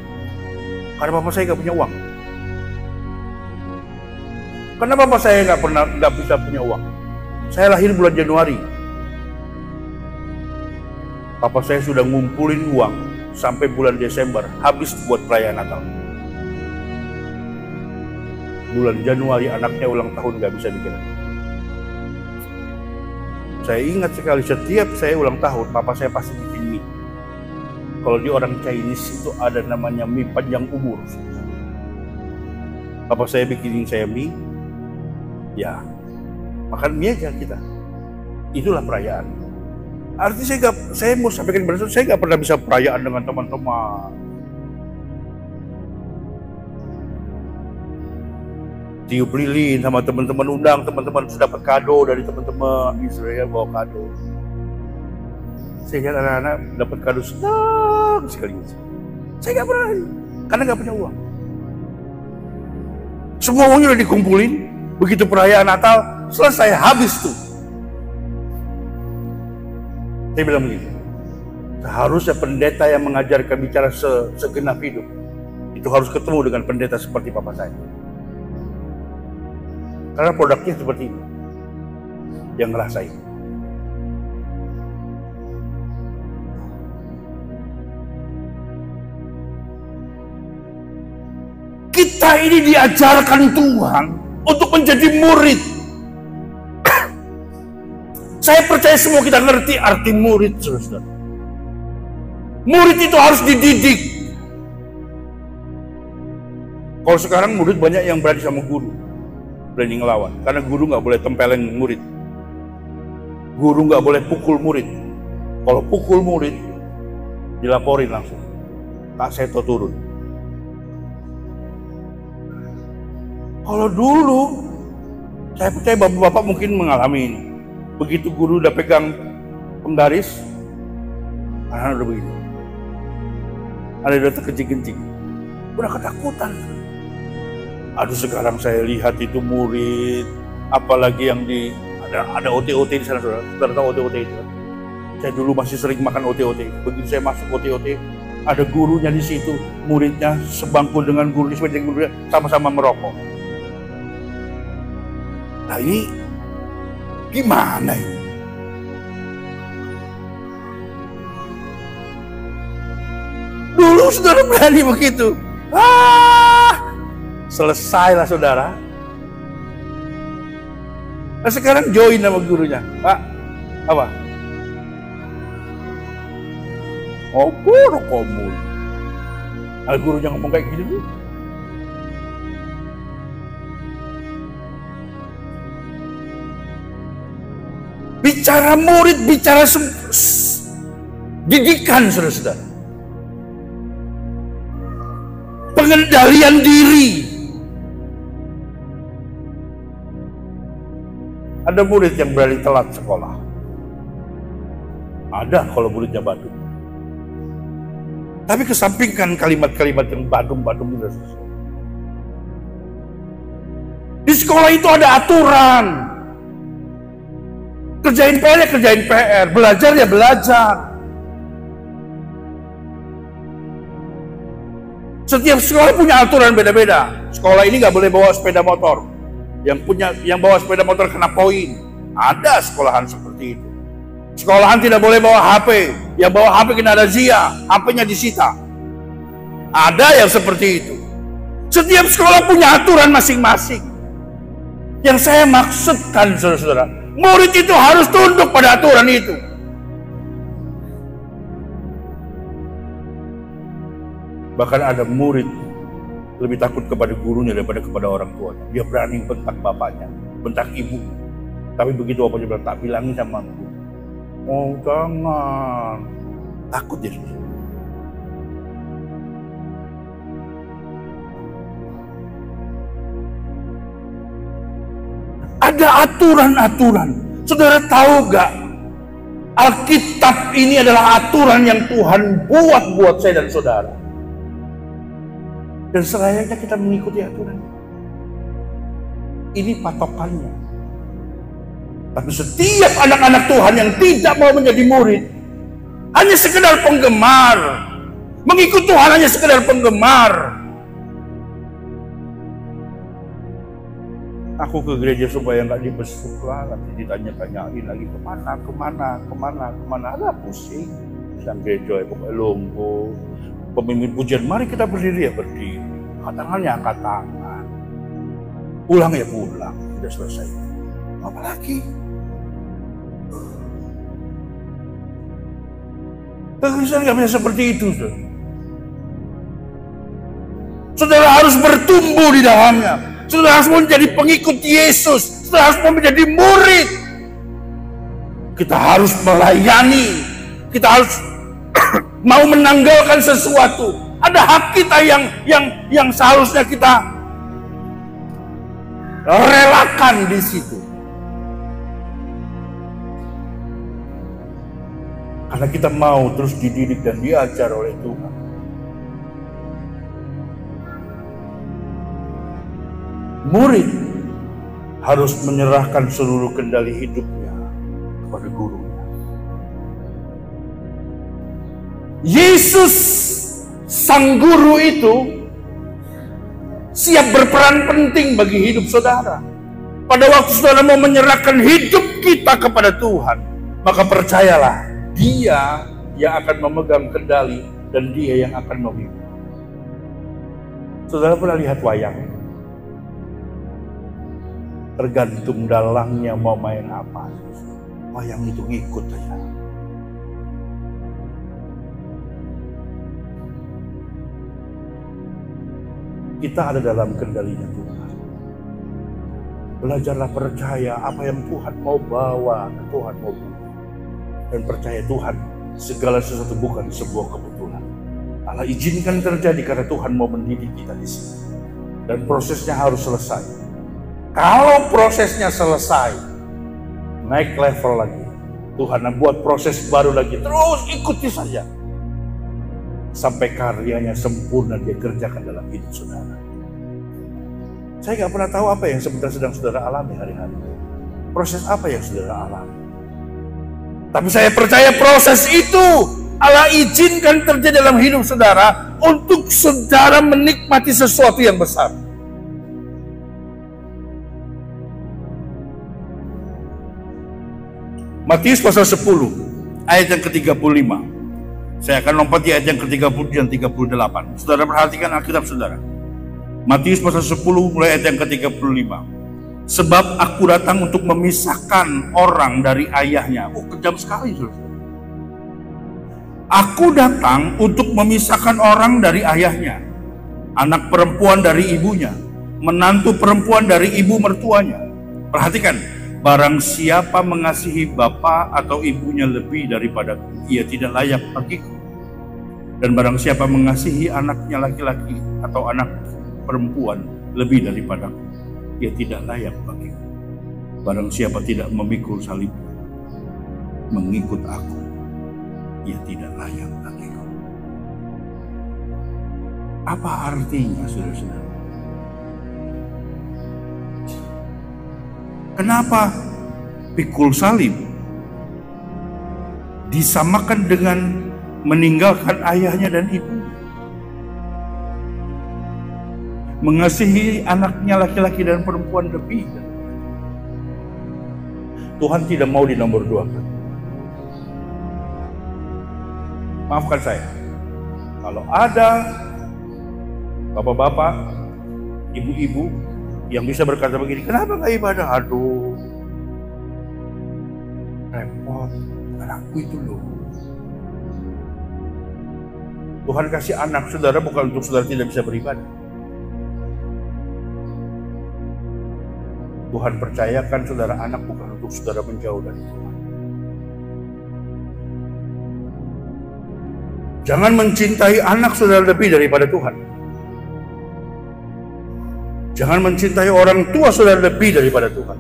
Karena bapak saya gak punya uang. Kenapa bapak saya gak bisa punya uang? Saya lahir bulan Januari. Papa saya sudah ngumpulin uang sampai bulan Desember, habis buat perayaan Natal. Bulan Januari anaknya ulang tahun gak bisa bikin. Saya ingat sekali setiap saya ulang tahun, papa saya pasti bikin mie. Kalau di orang Chinese itu ada namanya mie panjang umur. Papa saya bikinin saya mie, ya makan mie aja kita. Itulah perayaan. Artinya saya mau sampaikan kepada saya nggak pernah bisa perayaan dengan teman-teman. Tiup lilin sama teman-teman, undang teman-teman, sudah dapat kado dari teman-teman Israel, bawa kado. Saya lihat anak-anak dapat kado senang sekali. Saya nggak pernah, karena nggak punya uang. Semua uangnya udah dikumpulin, begitu perayaan Natal selesai, habis tuh. Saya bilang begini, seharusnya pendeta yang mengajarkan bicara segenap hidup itu harus ketemu dengan pendeta seperti papa saya. Karena produknya seperti ini, yang ngerasain. Kita ini diajarkan Tuhan untuk menjadi murid. Saya percaya semua kita ngerti arti murid, saudara. Murid itu harus dididik. Kalau sekarang murid banyak yang berani sama guru, berani ngelawan, karena guru nggak boleh tempelin murid. Guru nggak boleh pukul murid. Kalau pukul murid, dilaporin langsung. Kak Seto turun. Kalau dulu, saya percaya bapak-bapak mungkin mengalami ini. Begitu guru udah pegang penggaris, anak udah begitu. Ada yang datang kencing-kencing. Udah ketakutan. Aduh, sekarang saya lihat itu murid, apalagi yang ada OT-OT di sana, saudara. Saudara tahu OT-OT itu? Saya dulu masih sering makan OT-OT. Begitu saya masuk OT-OT, ada gurunya di situ, muridnya sebangku dengan gurunya, sebanyak gurunya sama-sama merokok. Nah ini gimana ini? Dulu saudara berani begitu. Selesailah saudara. Nah, sekarang join sama gurunya. Pak, apa? Rokok mulu. Nah, gurunya ngomong kayak gitu. Bicara murid, bicara didikan, saudara-saudara. Pengendalian diri. Ada murid yang berani telat sekolah. Ada kalau muridnya badung. Tapi kesampingkan kalimat-kalimat yang badung-badung itu. Di sekolah itu ada aturan. Kerjain PR ya kerjain PR, belajar ya belajar. Setiap sekolah punya aturan beda-beda. Sekolah ini nggak boleh bawa sepeda motor. Yang bawa sepeda motor kena poin. Ada sekolahan seperti itu. Sekolahan tidak boleh bawa HP. Yang bawa HP kena razia, HP-nya disita. Ada yang seperti itu. Setiap sekolah punya aturan masing-masing. Yang saya maksudkan, saudara-saudara, murid itu harus tunduk pada aturan itu. Bahkan ada murid lebih takut kepada gurunya daripada kepada orang tuanya. Dia berani bentak bapaknya, bentak ibu. Tapi begitu bapaknya bilang, tak bilangin sama aku. Oh jangan. Takut dia. Ada aturan-aturan. Saudara tahu gak? Alkitab ini adalah aturan yang Tuhan buat saya dan saudara. Dan selayaknya kita mengikuti aturan. Ini patokannya. Tapi setiap anak-anak Tuhan yang tidak mau menjadi murid, hanya sekedar penggemar, mengikut Tuhan hanya sekedar penggemar. Aku ke gereja supaya nggak dibesuk lah, nanti ditanya-tanyain lagi kemana, ada pusing. Sang gereja pokoknya lumpuh. Pemimpin pujian, mari kita berdiri ya berdiri. Angkat tangannya angkat tangan. Pulang ya pulang, sudah selesai. Apa lagi? Kekristenan nggak bisa seperti itu, saudara. Saudara harus bertumbuh di dalamnya. Saudara harus menjadi pengikut Yesus. Saudara harus menjadi murid. Kita harus melayani. Kita harus mau menanggalkan sesuatu. Ada hak kita yang seharusnya kita relakan di situ. Karena kita mau terus dididik dan diajar oleh Tuhan. Murid harus menyerahkan seluruh kendali hidupnya kepada gurunya. Yesus sang guru itu siap berperan penting bagi hidup saudara. Pada waktu saudara mau menyerahkan hidup kita kepada Tuhan, maka percayalah, Dia yang akan memegang kendali dan Dia yang akan memimpin. Saudara pernah lihat wayang? Tergantung dalangnya mau main apa, wayang itu ngikut aja. Kita ada dalam kendalinya Tuhan. Belajarlah percaya apa yang Tuhan mau bawa, Tuhan mau buat. Dan percaya Tuhan, segala sesuatu bukan sebuah kebetulan. Allah izinkan terjadi karena Tuhan mau mendidik kita di sini. Dan prosesnya harus selesai. Kalau prosesnya selesai, naik level lagi. Tuhan buat proses baru lagi. Terus ikuti saja. sampai karyanya sempurna dia kerjakan dalam hidup saudara. Saya nggak pernah tahu apa yang sebenarnya sedang saudara alami hari-hari. Proses apa yang saudara alami. Tapi saya percaya proses itu Allah izinkan terjadi dalam hidup saudara untuk saudara menikmati sesuatu yang besar. Matius pasal 10 ayat yang ke-35. Saya akan lompat di ayat yang ke-30 dan 38. Saudara perhatikan Alkitab saudara. Matius pasal 10 mulai ayat yang ke-35. Sebab aku datang untuk memisahkan orang dari ayahnya. Oh, kejam sekali saudara. Aku datang untuk memisahkan orang dari ayahnya, anak perempuan dari ibunya, menantu perempuan dari ibu mertuanya. Perhatikan, barang siapa mengasihi bapa atau ibunya lebih daripadaku, ia tidak layak bagiku. Dan barang siapa mengasihi anaknya laki-laki atau anak perempuan lebih daripadaku, ia tidak layak bagiku. Barang siapa tidak memikul salib, mengikut aku, ia tidak layak bagiku. Apa artinya, saudara-saudara? Kenapa pikul salib disamakan dengan meninggalkan ayahnya dan ibu? Mengasihi anaknya laki-laki dan perempuan lebih. Tuhan tidak mau dinomor duakan. Maafkan saya, kalau ada bapak-bapak, ibu-ibu yang bisa berkata begini, kenapa gak ibadah? Aduh, repot, anakku itu loh. Tuhan kasih anak saudara bukan untuk saudara tidak bisa beribadah. Tuhan percayakan saudara anak bukan untuk saudara menjauh dari Tuhan. Jangan mencintai anak saudara lebih daripada Tuhan. Jangan mencintai orang tua saudara lebih daripada Tuhan.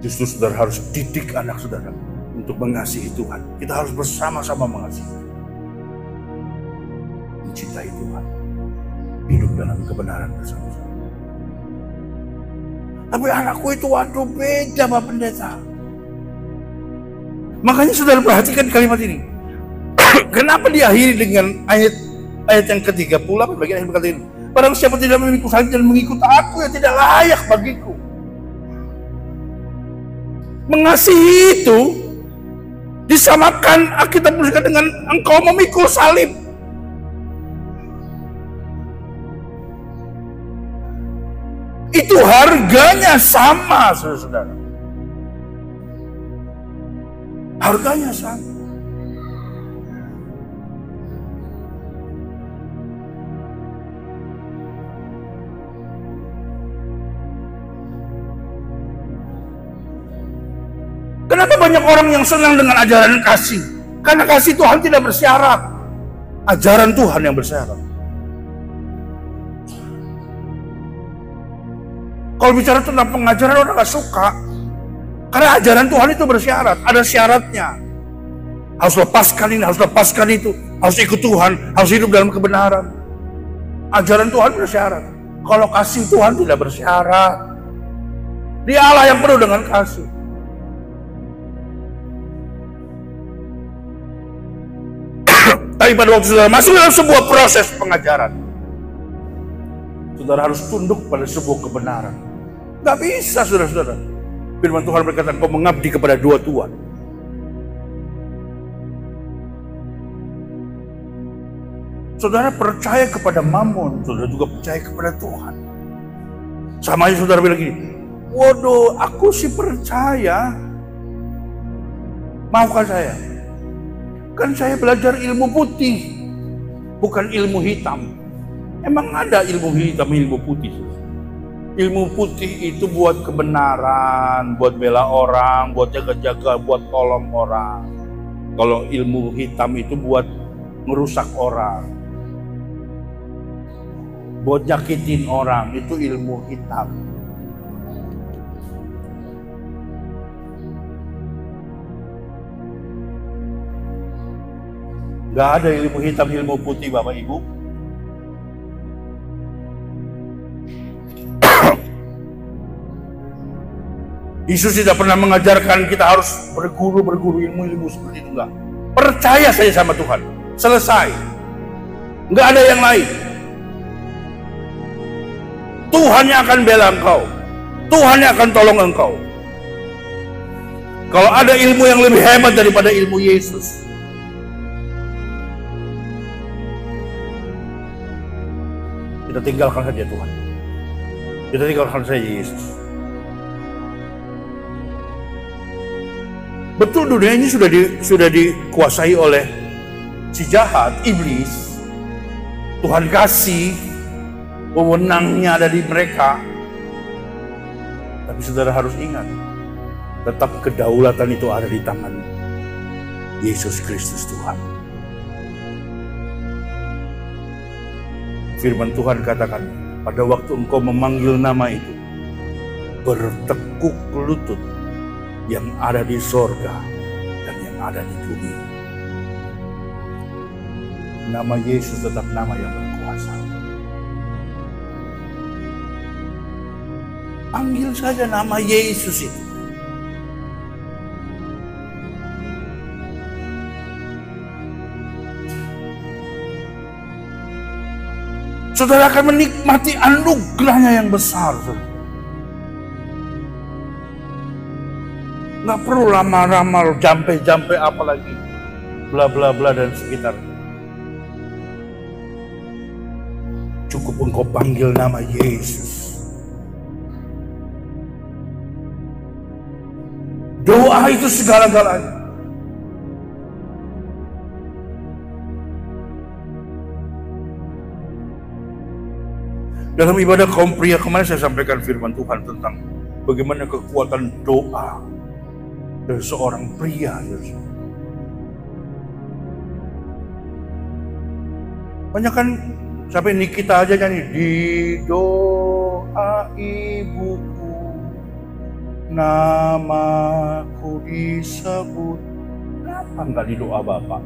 Justru saudara harus didik anak saudara untuk mengasihi Tuhan. Kita harus bersama-sama mengasihi, mencintai Tuhan, hidup dalam kebenaran bersama-sama. Tapi anakku itu waduh beda Pak Pendeta. Makanya saudara perhatikan kalimat ini. Kenapa diakhiri dengan ayat yang ke-38 bagian yang berkata ini, barang siapa tidak memikul salib dan mengikut aku, ya tidak layak bagiku. Mengasihi itu disamakan Alkitab menuliskan dengan engkau memikul salib. Itu harganya sama, saudara-saudara. Harganya sama. Kenapa banyak orang yang senang dengan ajaran kasih? Karena kasih Tuhan tidak bersyarat. Ajaran Tuhan yang bersyarat. Kalau bicara tentang pengajaran orang gak suka. Karena ajaran Tuhan itu bersyarat, ada syaratnya. Harus lepaskan ini, harus lepaskan itu, harus ikut Tuhan, harus hidup dalam kebenaran. Ajaran Tuhan bersyarat. Kalau kasih Tuhan tidak bersyarat. Dia Allah yang penuh dengan kasih. Tapi pada waktu saudara masuk dalam sebuah proses pengajaran, saudara harus tunduk pada sebuah kebenaran. Gak bisa saudara-saudara. Firman Tuhan berkata, kau mengabdi kepada dua tuan. Saudara percaya kepada Mammon, saudara juga percaya kepada Tuhan. Sama aja saudara bilang gini, waduh aku sih percaya. Maafkan saya, kan saya belajar ilmu putih, bukan ilmu hitam. Emang ada ilmu hitam, ilmu putih? Ilmu putih itu buat kebenaran, buat bela orang, buat jaga-jaga, buat tolong orang. Kalau ilmu hitam itu buat merusak orang, buat nyakitin orang, itu ilmu hitam. Gak ada ilmu hitam, ilmu putih, Bapak Ibu. Yesus tidak pernah mengajarkan kita harus berguru ilmu-ilmu seperti itu, enggak. Percaya saja sama Tuhan, selesai. Enggak ada yang lain. Tuhan yang akan bela engkau, Tuhan yang akan tolong engkau. Kalau ada ilmu yang lebih hebat daripada ilmu Yesus, kita tinggalkan saja Tuhan. Kita tinggalkan saja Yesus. Betul, dunia ini sudah dikuasai oleh si jahat, iblis. Tuhan kasih, wewenangnya ada di mereka. Tapi saudara harus ingat, tetap kedaulatan itu ada di tangan Yesus Kristus Tuhan. Firman Tuhan katakan, pada waktu engkau memanggil nama itu, bertekuk lutut yang ada di sorga dan yang ada di bumi. Nama Yesus tetap nama yang berkuasa. Panggil saja nama Yesus itu. Saudara akan menikmati anugerahnya yang besar. Nggak perlu ramal-ramal, jampe-jampe apalagi, bla bla bla dan sekitar. Cukup engkau panggil nama Yesus. Doa itu segala-galanya. Dalam ibadah kaum pria kemarin saya sampaikan firman Tuhan tentang bagaimana kekuatan doa dari seorang pria. Banyak kan sampai Nikita aja nyanyi, di doa ibuku namaku disebut. Kenapa enggak di doa Bapak?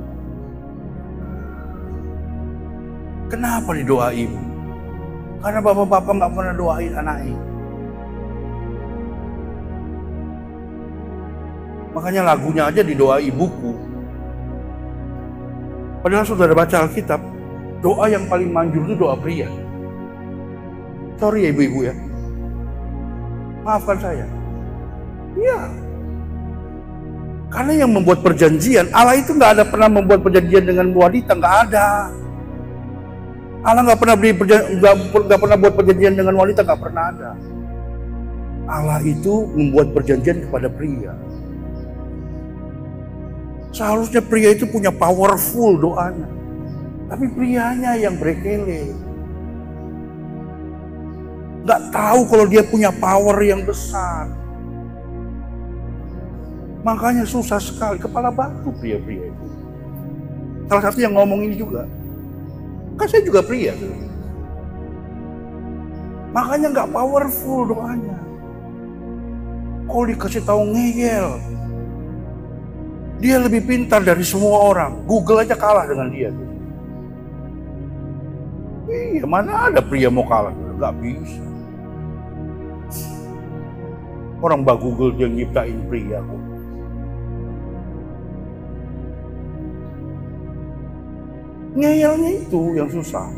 Kenapa di doa ibu? Karena bapak-bapak nggak pernah doain anaknya. Makanya lagunya aja di doa ibuku. Padahal saudara baca Alkitab, doa yang paling manjur itu doa pria. Sorry ya ibu-ibu ya. Maafkan saya. Iya. Karena yang membuat perjanjian, Allah itu nggak ada pernah membuat perjanjian dengan wanita, nggak ada. Allah nggak pernah buat perjanjian dengan wanita, nggak pernah ada. Allah itu membuat perjanjian kepada pria. Seharusnya pria itu punya powerful doanya, tapi prianya yang berkele. Nggak tahu kalau dia punya power yang besar. Makanya susah sekali, kepala batu pria-pria itu. Salah satu yang ngomong ini juga. Kan saya juga pria. Makanya nggak powerful doanya. Kalau dikasih tahu ngeyel. Dia lebih pintar dari semua orang. Google aja kalah dengan dia. Iya, mana ada pria mau kalah? Nggak bisa. Orang mbak Google dia nyiptain pria kok. Ngeyelnya itu yang susah.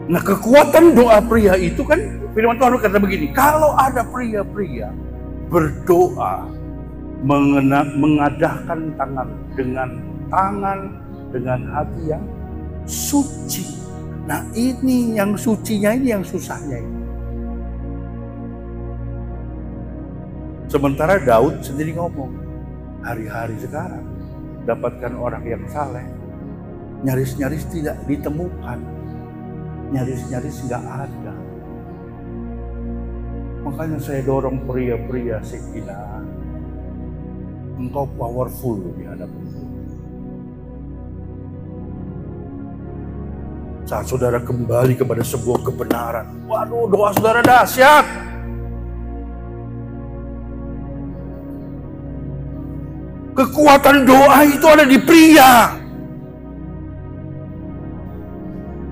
Nah, kekuatan doa pria itu kan firman Tuhan kata begini, kalau ada pria-pria berdoa mengadahkan tangan dengan hati yang suci. Nah, ini yang sucinya, ini yang susahnya ini. Sementara Daud sendiri ngomong, hari-hari sekarang dapatkan orang yang saleh, nyaris-nyaris tidak ditemukan, nyaris-nyaris nggak ada. Makanya saya dorong pria-pria Sekina, engkau powerful di hadapan Tuhan. Saat saudara kembali kepada sebuah kebenaran, waduh, doa saudara dahsyat. Kekuatan doa itu ada di pria.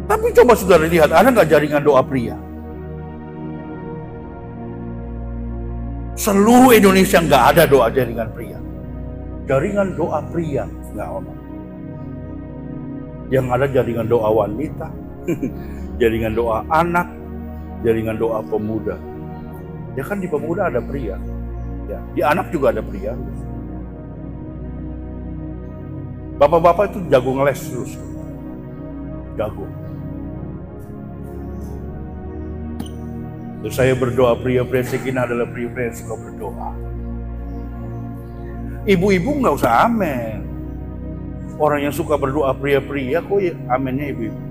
Tapi coba saudara lihat, ada nggak jaringan doa pria? Seluruh Indonesia nggak ada doa jaringan pria. Jaringan doa pria nggak ada. Yang ada jaringan doa wanita, jaringan doa anak, jaringan doa pemuda. Ya kan di pemuda ada pria, ya di anak juga ada pria. Bapak-bapak itu jago ngeles terus, jago. Terus saya berdoa, pria-pria Sekinah adalah pria-pria yang suka berdoa. Ibu-ibu nggak usah amin. Orang yang suka berdoa pria-pria kok ya aminnya ibu-ibu.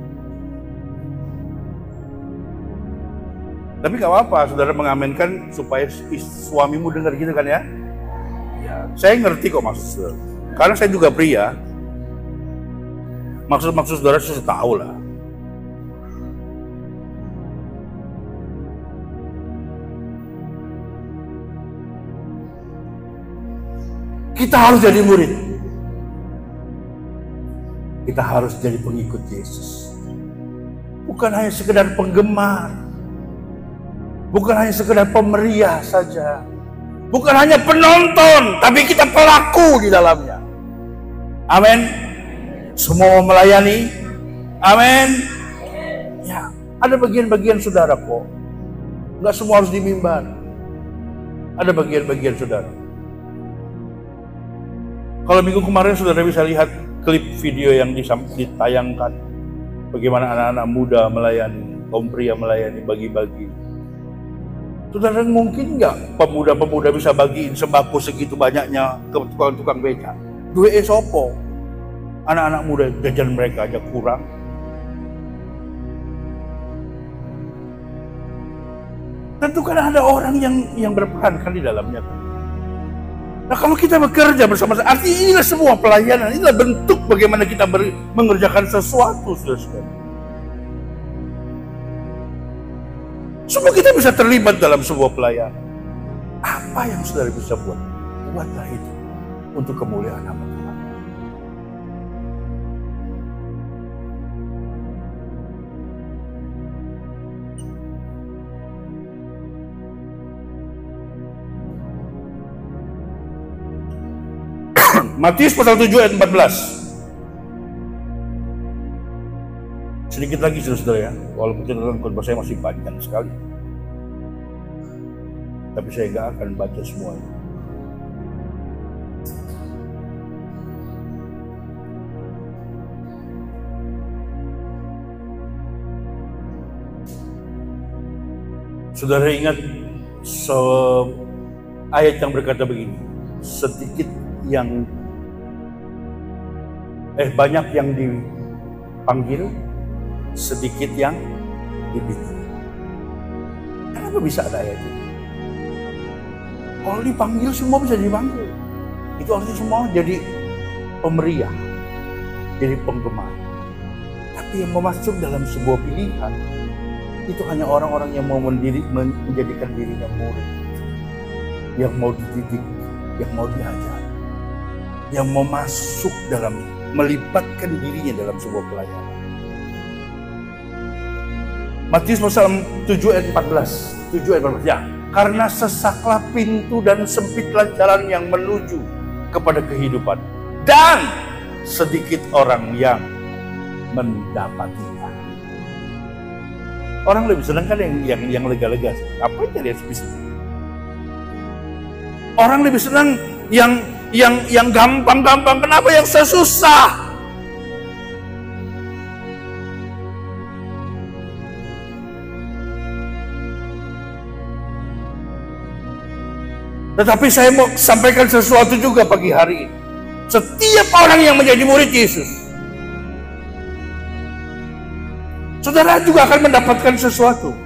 Tapi nggak apa-apa, saudara mengaminkan supaya suamimu dengar gitu kan ya? Ya, saya ngerti kok maksud saudara. Karena saya juga pria. Maksud saudara saya tahu lah. Kita harus jadi murid. Kita harus jadi pengikut Yesus. Bukan hanya sekedar penggemar. Bukan hanya sekedar pemeriah saja. Bukan hanya penonton, tapi kita pelaku di dalamnya. Amin. Semua melayani. Amin. Ya, ada bagian-bagian saudara kok. Enggak semua harus di mimbar. Ada bagian-bagian saudara. Kalau minggu kemarin saudara bisa lihat klip video yang ditayangkan. Bagaimana anak-anak muda melayani, kaum pria melayani, bagi-bagi. Saudara, mungkin nggak pemuda-pemuda bisa bagiin sembako segitu banyaknya ke tukang-tukang beca? Duwe sopo. Anak-anak muda jajan mereka aja kurang. Tentu kan ada orang yang berperan kan di dalamnya. Nah, kalau kita bekerja bersama-sama, artinya inilah semua pelayanan, inilah bentuk bagaimana kita mengerjakan sesuatu, saudara. Semua kita bisa terlibat dalam sebuah pelayanan. Apa yang saudara bisa buat? Buatlah itu untuk kemuliaan nama Tuhan. Matius pasal 7 ayat 14. Sedikit lagi saudara ya, walaupun catatan khotbah saya masih panjang sekali. Tapi saya nggak akan baca semuanya. Saudara ingat ayat yang berkata begini, sedikit yang banyak yang dipanggil, sedikit yang dipilih. Kenapa bisa ada ayat itu? Kalau dipanggil semua bisa dipanggil. Itu artinya semua jadi pemeriah, jadi penggemar. Tapi yang mau masuk dalam sebuah pilihan itu hanya orang-orang yang mau menjadikan dirinya murid, yang mau dididik, yang mau diajar, yang mau masuk dalam melibatkan dirinya dalam sebuah pelayanan. Matius pasal 7 ayat 14. 7 ayat 14. Ya, karena sesaklah pintu dan sempitlah jalan yang menuju kepada kehidupan, dan sedikit orang yang mendapatinya. Orang lebih senang kan yang lega-lega. Apa yang jadi spesifik? Orang lebih senang yang gampang-gampang. Kenapa yang susah? Tetapi saya mau sampaikan sesuatu juga pagi hari ini. Setiap orang yang menjadi murid Yesus, saudara juga akan mendapatkan sesuatu.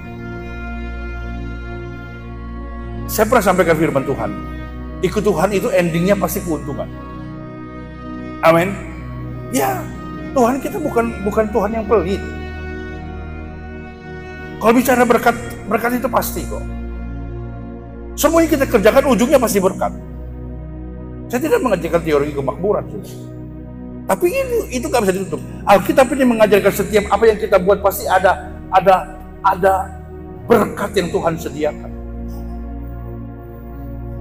Saya pernah sampaikan firman Tuhan. Ikut Tuhan itu endingnya pasti keuntungan. Amin. Ya, Tuhan kita bukan Tuhan yang pelit. Kalau bicara berkat, berkat itu pasti kok. Semua yang kita kerjakan ujungnya pasti berkat. Saya tidak mengajarkan teori kemakmuran, saudara. Tapi itu nggak bisa ditutup. Alkitab ini mengajarkan setiap apa yang kita buat pasti ada berkat yang Tuhan sediakan.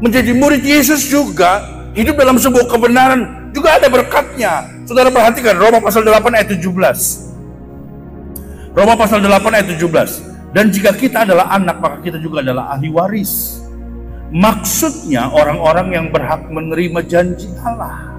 Menjadi murid Yesus juga hidup dalam sebuah kebenaran juga ada berkatnya. Saudara perhatikan Roma pasal 8 ayat 17. Roma pasal 8 ayat 17. Dan jika kita adalah anak, maka kita juga adalah ahli waris. Maksudnya orang-orang yang berhak menerima janji Allah.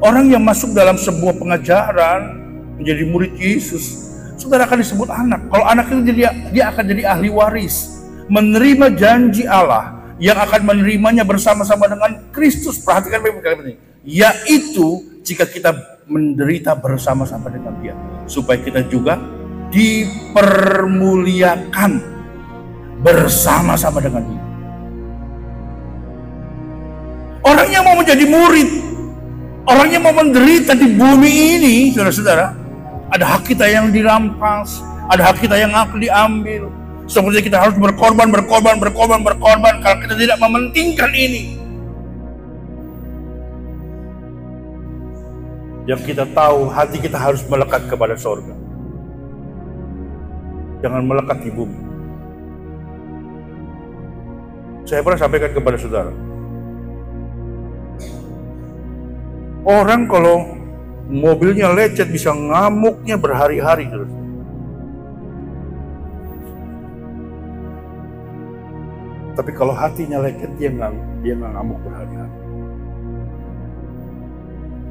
Orang yang masuk dalam sebuah pengajaran menjadi murid Yesus, saudara akan disebut anak. Kalau anak itu dia akan jadi ahli waris, menerima janji Allah yang akan menerimanya bersama-sama dengan Kristus. Perhatikan baik-baik ini, yaitu jika kita menderita bersama-sama dengan Dia, supaya kita juga dipermuliakan bersama-sama dengan Dia. Orang yang mau menjadi murid, orang yang mau menderita di bumi ini, saudara-saudara, ada hak kita yang dirampas, ada hak kita yang akan diambil. Seperti kita harus berkorban kalau kita tidak mementingkan ini. Yang kita tahu, hati kita harus melekat kepada sorga. Jangan melekat di bumi. Saya pernah sampaikan kepada saudara, orang kalau mobilnya lecet bisa ngamuknya berhari-hari terus. Tapi kalau hatinya lecet, dia nggak ngamuk berhari-hari.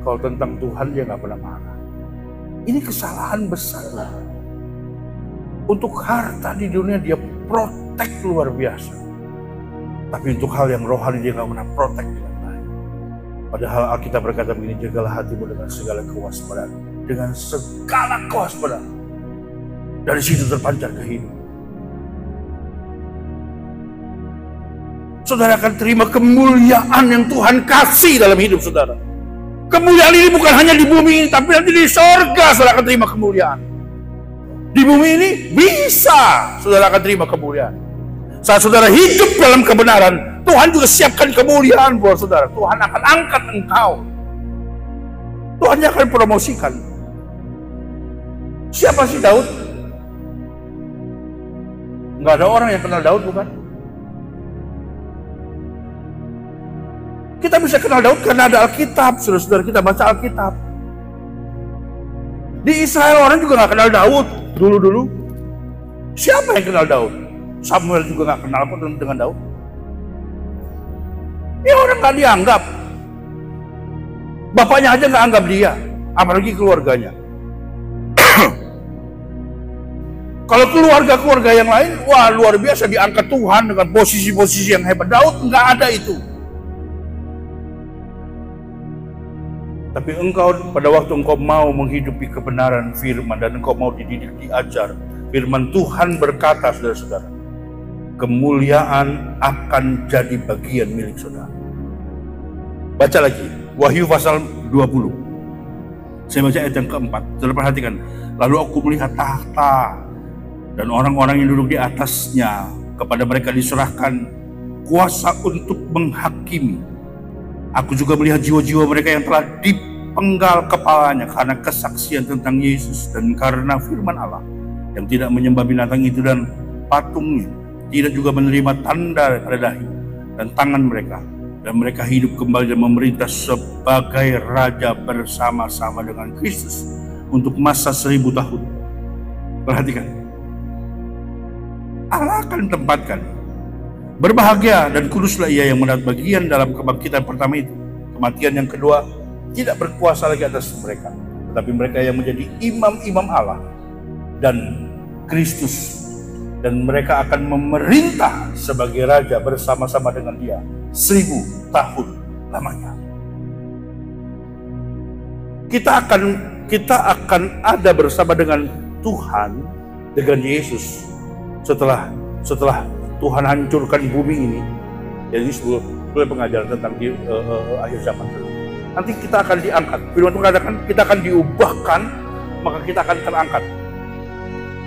Kalau tentang Tuhan dia nggak pernah marah. Ini kesalahan besar. Untuk harta di dunia dia protek luar biasa. Tapi untuk hal yang rohani dia nggak pernah protek dengan baik. Padahal Alkitab berkata begini, jagalah hatimu dengan segala kewaspadaan. Dengan segala kewaspadaan. Dari situ terpancar kehidupan. Saudara akan terima kemuliaan yang Tuhan kasih dalam hidup saudara. Kemuliaan ini bukan hanya di bumi ini, tapi nanti di sorga saudara akan terima kemuliaan. Di bumi ini bisa saudara akan terima kemuliaan. Saat saudara hidup dalam kebenaran, Tuhan juga siapkan kemuliaan buat saudara. Tuhan akan angkat engkau. Tuhan akan promosikan. Siapa sih Daud? Nggak ada orang yang kenal Daud, bukan? Kita bisa kenal Daud karena ada Alkitab. Saudara-saudara, kita baca Alkitab. Di Israel orang juga nggak kenal Daud dulu-dulu. Siapa yang kenal Daud? Samuel juga nggak kenal apa dengan Daud. Ya orang nggak dianggap. Bapaknya aja nggak anggap dia, apalagi keluarganya. Kalau keluarga yang lain, wah luar biasa diangkat Tuhan dengan posisi-posisi yang hebat. Daud nggak ada itu. Tapi engkau pada waktu engkau mau menghidupi kebenaran firman dan engkau mau dididik, diajar, firman Tuhan berkata, saudara-saudara, kemuliaan akan jadi bagian milik saudara. Baca lagi, Wahyu pasal 20. Saya baca ayat yang keempat. Saudara perhatikan. Lalu aku melihat tahta dan orang-orang yang duduk di atasnya, kepada mereka diserahkan kuasa untuk menghakimi. Aku juga melihat jiwa-jiwa mereka yang telah dipenggal kepalanya karena kesaksian tentang Yesus dan karena firman Allah, yang tidak menyembah binatang itu dan patungnya, tidak juga menerima tanda pada dahi dan tangan mereka, dan mereka hidup kembali dan memerintah sebagai raja bersama-sama dengan Kristus untuk masa 1000 tahun. Perhatikan, Allah akan tempatkan. Berbahagia dan kuduslah ia yang mendapat bagian dalam kebangkitan pertama itu. Kematian yang kedua tidak berkuasa lagi atas mereka, tetapi mereka yang menjadi imam-imam Allah dan Kristus, dan mereka akan memerintah sebagai raja bersama-sama dengan dia 1000 tahun lamanya. Kita akan ada bersama dengan Tuhan, dengan Yesus setelah Tuhan hancurkan bumi ini. Jadi sebuah pengajaran tentang akhir zaman. Nanti kita akan diangkat. Firman Tuhan katakan kita akan diubahkan, maka kita akan terangkat.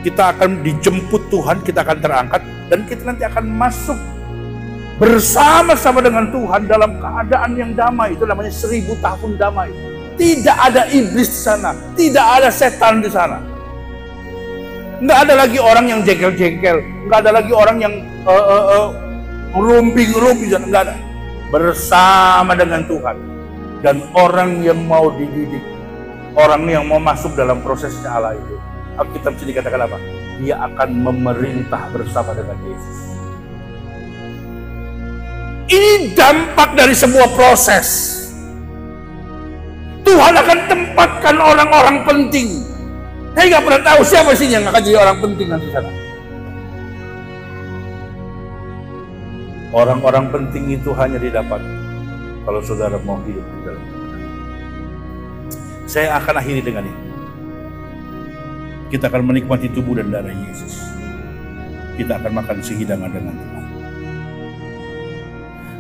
Kita akan dijemput Tuhan, kita akan terangkat, dan kita nanti akan masuk bersama-sama dengan Tuhan dalam keadaan yang damai. Itu namanya 1000 tahun damai. Tidak ada iblis di sana, tidak ada setan di sana. Nggak ada lagi orang yang jengkel-jengkel, nggak ada lagi orang yang rumpi-rumpi, nggak ada. Bersama dengan Tuhan. Dan orang yang mau dididik, orang yang mau masuk dalam prosesnya Allah itu, Alkitab sini katakan apa? Dia akan memerintah bersama dengan Yesus. Ini dampak dari sebuah proses. Tuhan akan tempatkan orang-orang penting. Saya nggak pernah tahu siapa sih yang akan jadi orang penting nanti sana. Orang-orang penting itu hanya didapat kalau saudara mau hidup di dalam kebenaran. Saya akan akhiri dengan ini. Kita akan menikmati tubuh dan darah Yesus. Kita akan makan sehidangan dengan Tuhan.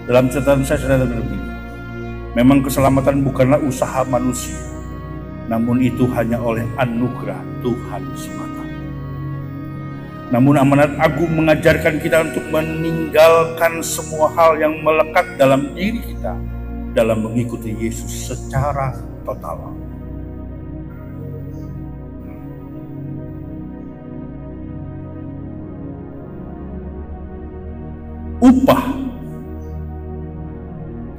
Dalam catatan saya begini. Memang keselamatan bukanlah usaha manusia, namun itu hanya oleh anugerah Tuhan semata. Namun amanat agung mengajarkan kita untuk meninggalkan semua hal yang melekat dalam diri kita dalam mengikuti Yesus secara total. Upah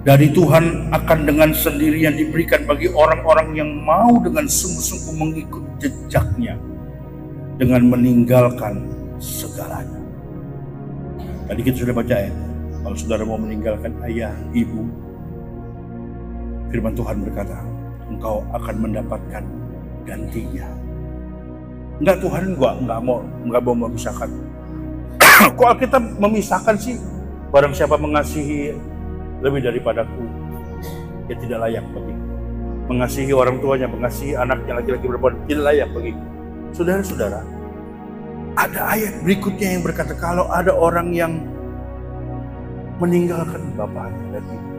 dari Tuhan akan dengan sendirinya diberikan bagi orang-orang yang mau dengan sungguh-sungguh mengikut jejaknya dengan meninggalkan segalanya. Tadi kita sudah baca ayat, kalau saudara mau meninggalkan ayah, ibu, firman Tuhan berkata, engkau akan mendapatkan gantinya. Enggak, Tuhan enggak mau memisahkan. Kok Alkitab memisahkan sih? Barang siapa mengasihi lebih daripadaku, dia tidak layak bagiku. Mengasihi orang tuanya, mengasihi anaknya laki-laki perempuan, tidak layak bagiku. Saudara-saudara, ada ayat berikutnya yang berkata, kalau ada orang yang meninggalkan bapaknya dan ibu,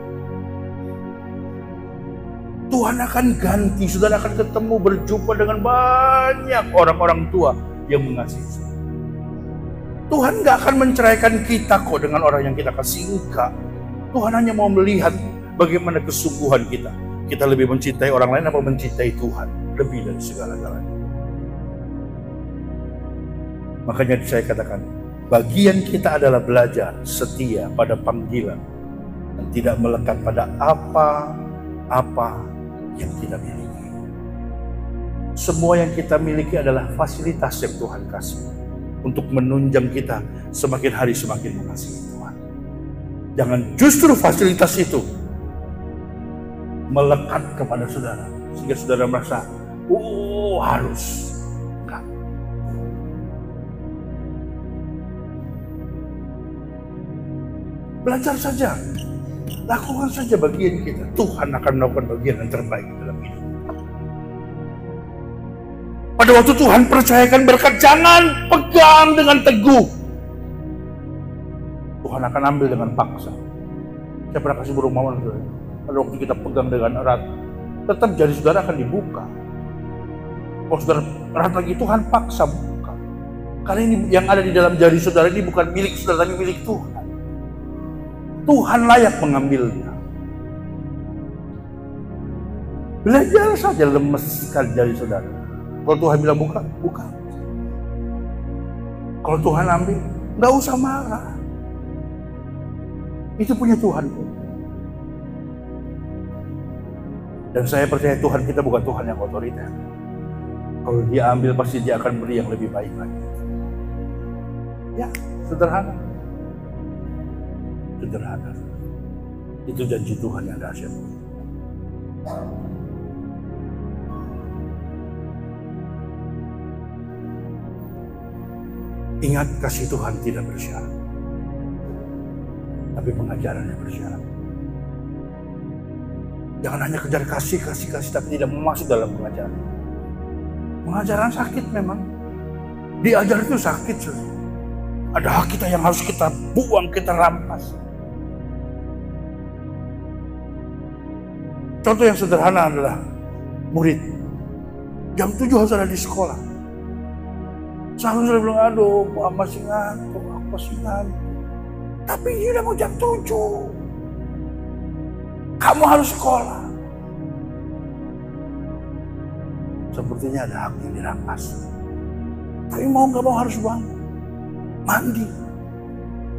Tuhan akan ganti. Saudara akan ketemu, berjumpa dengan banyak orang-orang tua yang mengasihi saudara. Tuhan gak akan menceraikan kita kok dengan orang yang kita kasih, enggak. Tuhan hanya mau melihat bagaimana kesungguhan kita. Kita lebih mencintai orang lain apa mencintai Tuhan lebih dari segala-galanya. Makanya saya katakan, bagian kita adalah belajar setia pada panggilan dan tidak melekat pada apa-apa yang kita miliki. Semua yang kita miliki adalah fasilitas yang Tuhan kasih untuk menunjang kita semakin hari semakin mengasihi Tuhan. Jangan justru fasilitas itu melekat kepada saudara sehingga saudara merasa harus. Enggak. Belajar saja, lakukan saja bagian kita. Tuhan akan melakukan bagian yang terbaik dalam hidup. Pada waktu Tuhan percayakan berkat, jangan pegang dengan teguh. Tuhan akan ambil dengan paksa. Saya pernah kasih perumpamaan, pada waktu kita pegang dengan erat, tetap jari saudara akan dibuka. Kalau saudara erat lagi, Tuhan paksa buka. Karena ini yang ada di dalam jari saudara ini bukan milik saudara, tapi milik Tuhan. Tuhan layak mengambilnya. Belajar saja lemeskan jari saudara. Kalau Tuhan bilang buka, buka. Kalau Tuhan ambil, nggak usah marah. Itu punya Tuhan. Dan saya percaya Tuhan kita bukan Tuhan yang otoriter. Kalau dia ambil, pasti dia akan beri yang lebih baik lagi. Ya, sederhana. Sederhana. Itu janji Tuhan yang dahsyat. Ingat, kasih Tuhan tidak bersyarat, tapi pengajarannya bersyarat. Jangan hanya kejar kasih, tapi tidak masuk dalam pengajaran. Pengajaran sakit memang. Diajar itu sakit. Ada hak kita yang harus kita buang, kita rampas. Contoh yang sederhana adalah murid. Jam 7 harus ada di sekolah. Selalu saya bilang, aduh, aku masih ngantuk. Tapi ini udah mau jam 7. Kamu harus sekolah. Sepertinya ada hak yang dirampas. Tapi mau gak mau harus bangun. Mandi.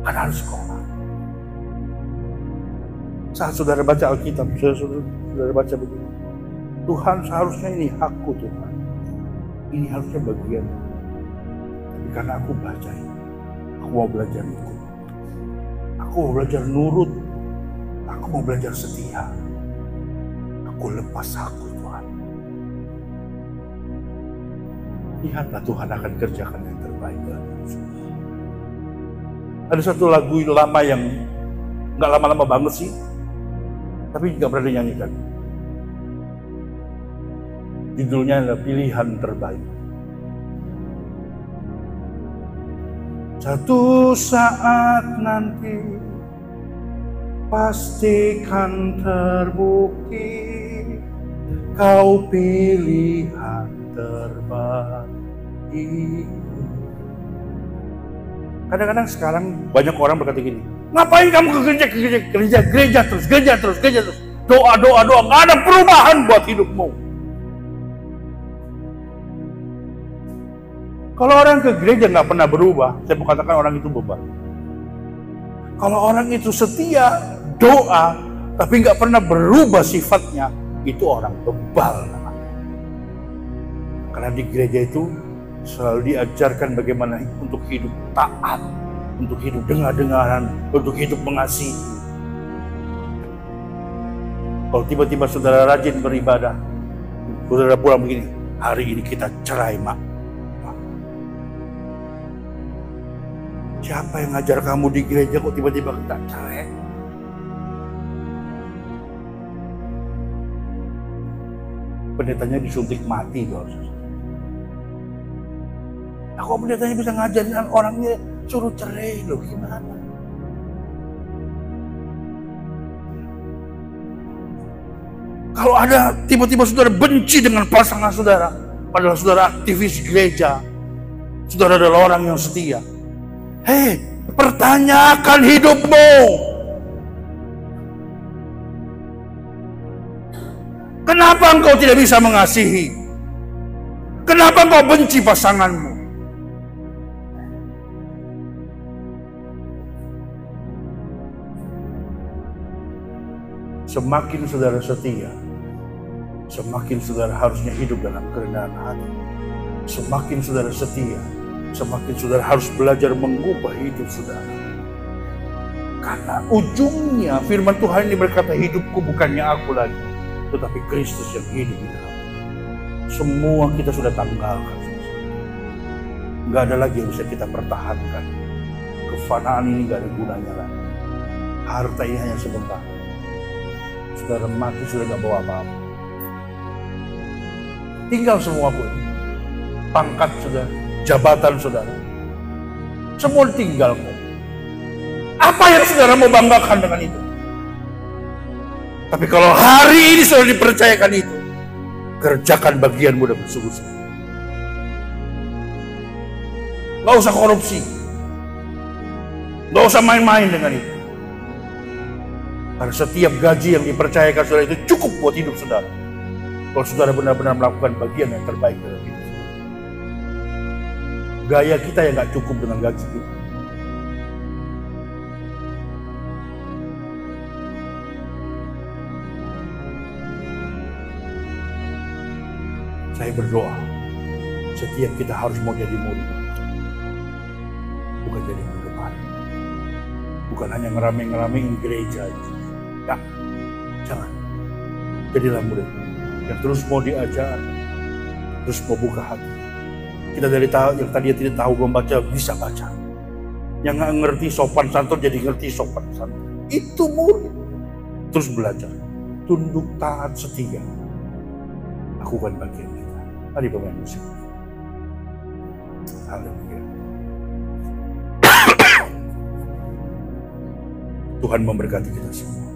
Karena harus sekolah. Saat saudara baca Alkitab, saudara baca begini. Tuhan, seharusnya ini hakku Tuhan. Ini harusnya bagian. Tapi karena aku baca ini, aku mau belajar ikut. Aku mau belajar nurut. Aku mau belajar setia. Aku lepas hakku Tuhan. Lihatlah Tuhan akan kerjakan yang terbaik dalam hidup. Ada satu lagu lama yang nggak lama-lama banget sih, tapi nggak pernah dinyanyikan. Judulnya adalah Pilihan Terbaik. Satu saat nanti pastikan terbukti kau pilihan terbaik. Kadang-kadang sekarang banyak orang berkata gini, ngapain kamu ke gereja terus, doa, nggak ada perubahan buat hidupmu. Kalau orang ke gereja nggak pernah berubah, saya mau katakan orang itu beban. Kalau orang itu setia, doa, tapi nggak pernah berubah sifatnya, itu orang bebal namanya. Karena di gereja itu selalu diajarkan bagaimana untuk hidup taat, untuk hidup dengar-dengaran, untuk hidup mengasihi. Kalau tiba-tiba saudara rajin beribadah, saudara pulang begini, hari ini kita cerai, Mak. Siapa yang ngajar kamu di gereja kok tiba-tiba kita cerai? Pendetanya disuntik mati, bos. Nah, kok pendetanya bisa ngajarin orangnya suruh cerai loh, gimana? Kalau ada tiba-tiba saudara benci dengan pasangan saudara, padahal saudara aktivis gereja, saudara adalah orang yang setia. Hei, pertanyakan hidupmu. Kenapa engkau tidak bisa mengasihi? Kenapa engkau benci pasanganmu? Semakin saudara setia, semakin saudara harusnya hidup dalam kerendahan hati. Semakin saudara setia, semakin saudara harus belajar mengubah hidup saudara. Karena ujungnya firman Tuhan ini berkata, hidupku bukannya aku lagi, tetapi Kristus yang hidup di dalam. Semua kita sudah tanggalkan. Nggak ada lagi yang bisa kita pertahankan. Kefanaan ini nggak ada gunanya lagi. Harta ini hanya sebentar. Saudara mati sudah nggak bawa apa-apa. Tinggal semua pun. Pangkat saudara, jabatan saudara, semua tinggal kok. Apa yang saudara mau banggakan dengan itu? Tapi kalau hari ini saudara dipercayakan itu, kerjakan bagianmu dengan sungguh-sungguh. Gak usah korupsi, gak usah main-main dengan itu. Karena setiap gaji yang dipercayakan saudara itu cukup buat hidup saudara. Kalau saudara benar-benar melakukan bagian yang terbaik dalam hidup. Gaya kita yang gak cukup dengan gaji kita. Saya berdoa, setiap kita harus mau jadi murid. Bukan jadi penggemar. Bukan hanya ngerame-ngeramein gereja. Ya, jangan. Jadilah murid yang terus mau diajar, terus mau buka hati. Kita dari yang tadi tidak tahu membaca bisa baca. Yang nggak ngerti sopan santun jadi ngerti sopan santun. Itu murid. Terus belajar, tunduk, taat, setia. Lakukan bagian kita. Mari pemain musik. Haleluya. Tuhan memberkati kita semua.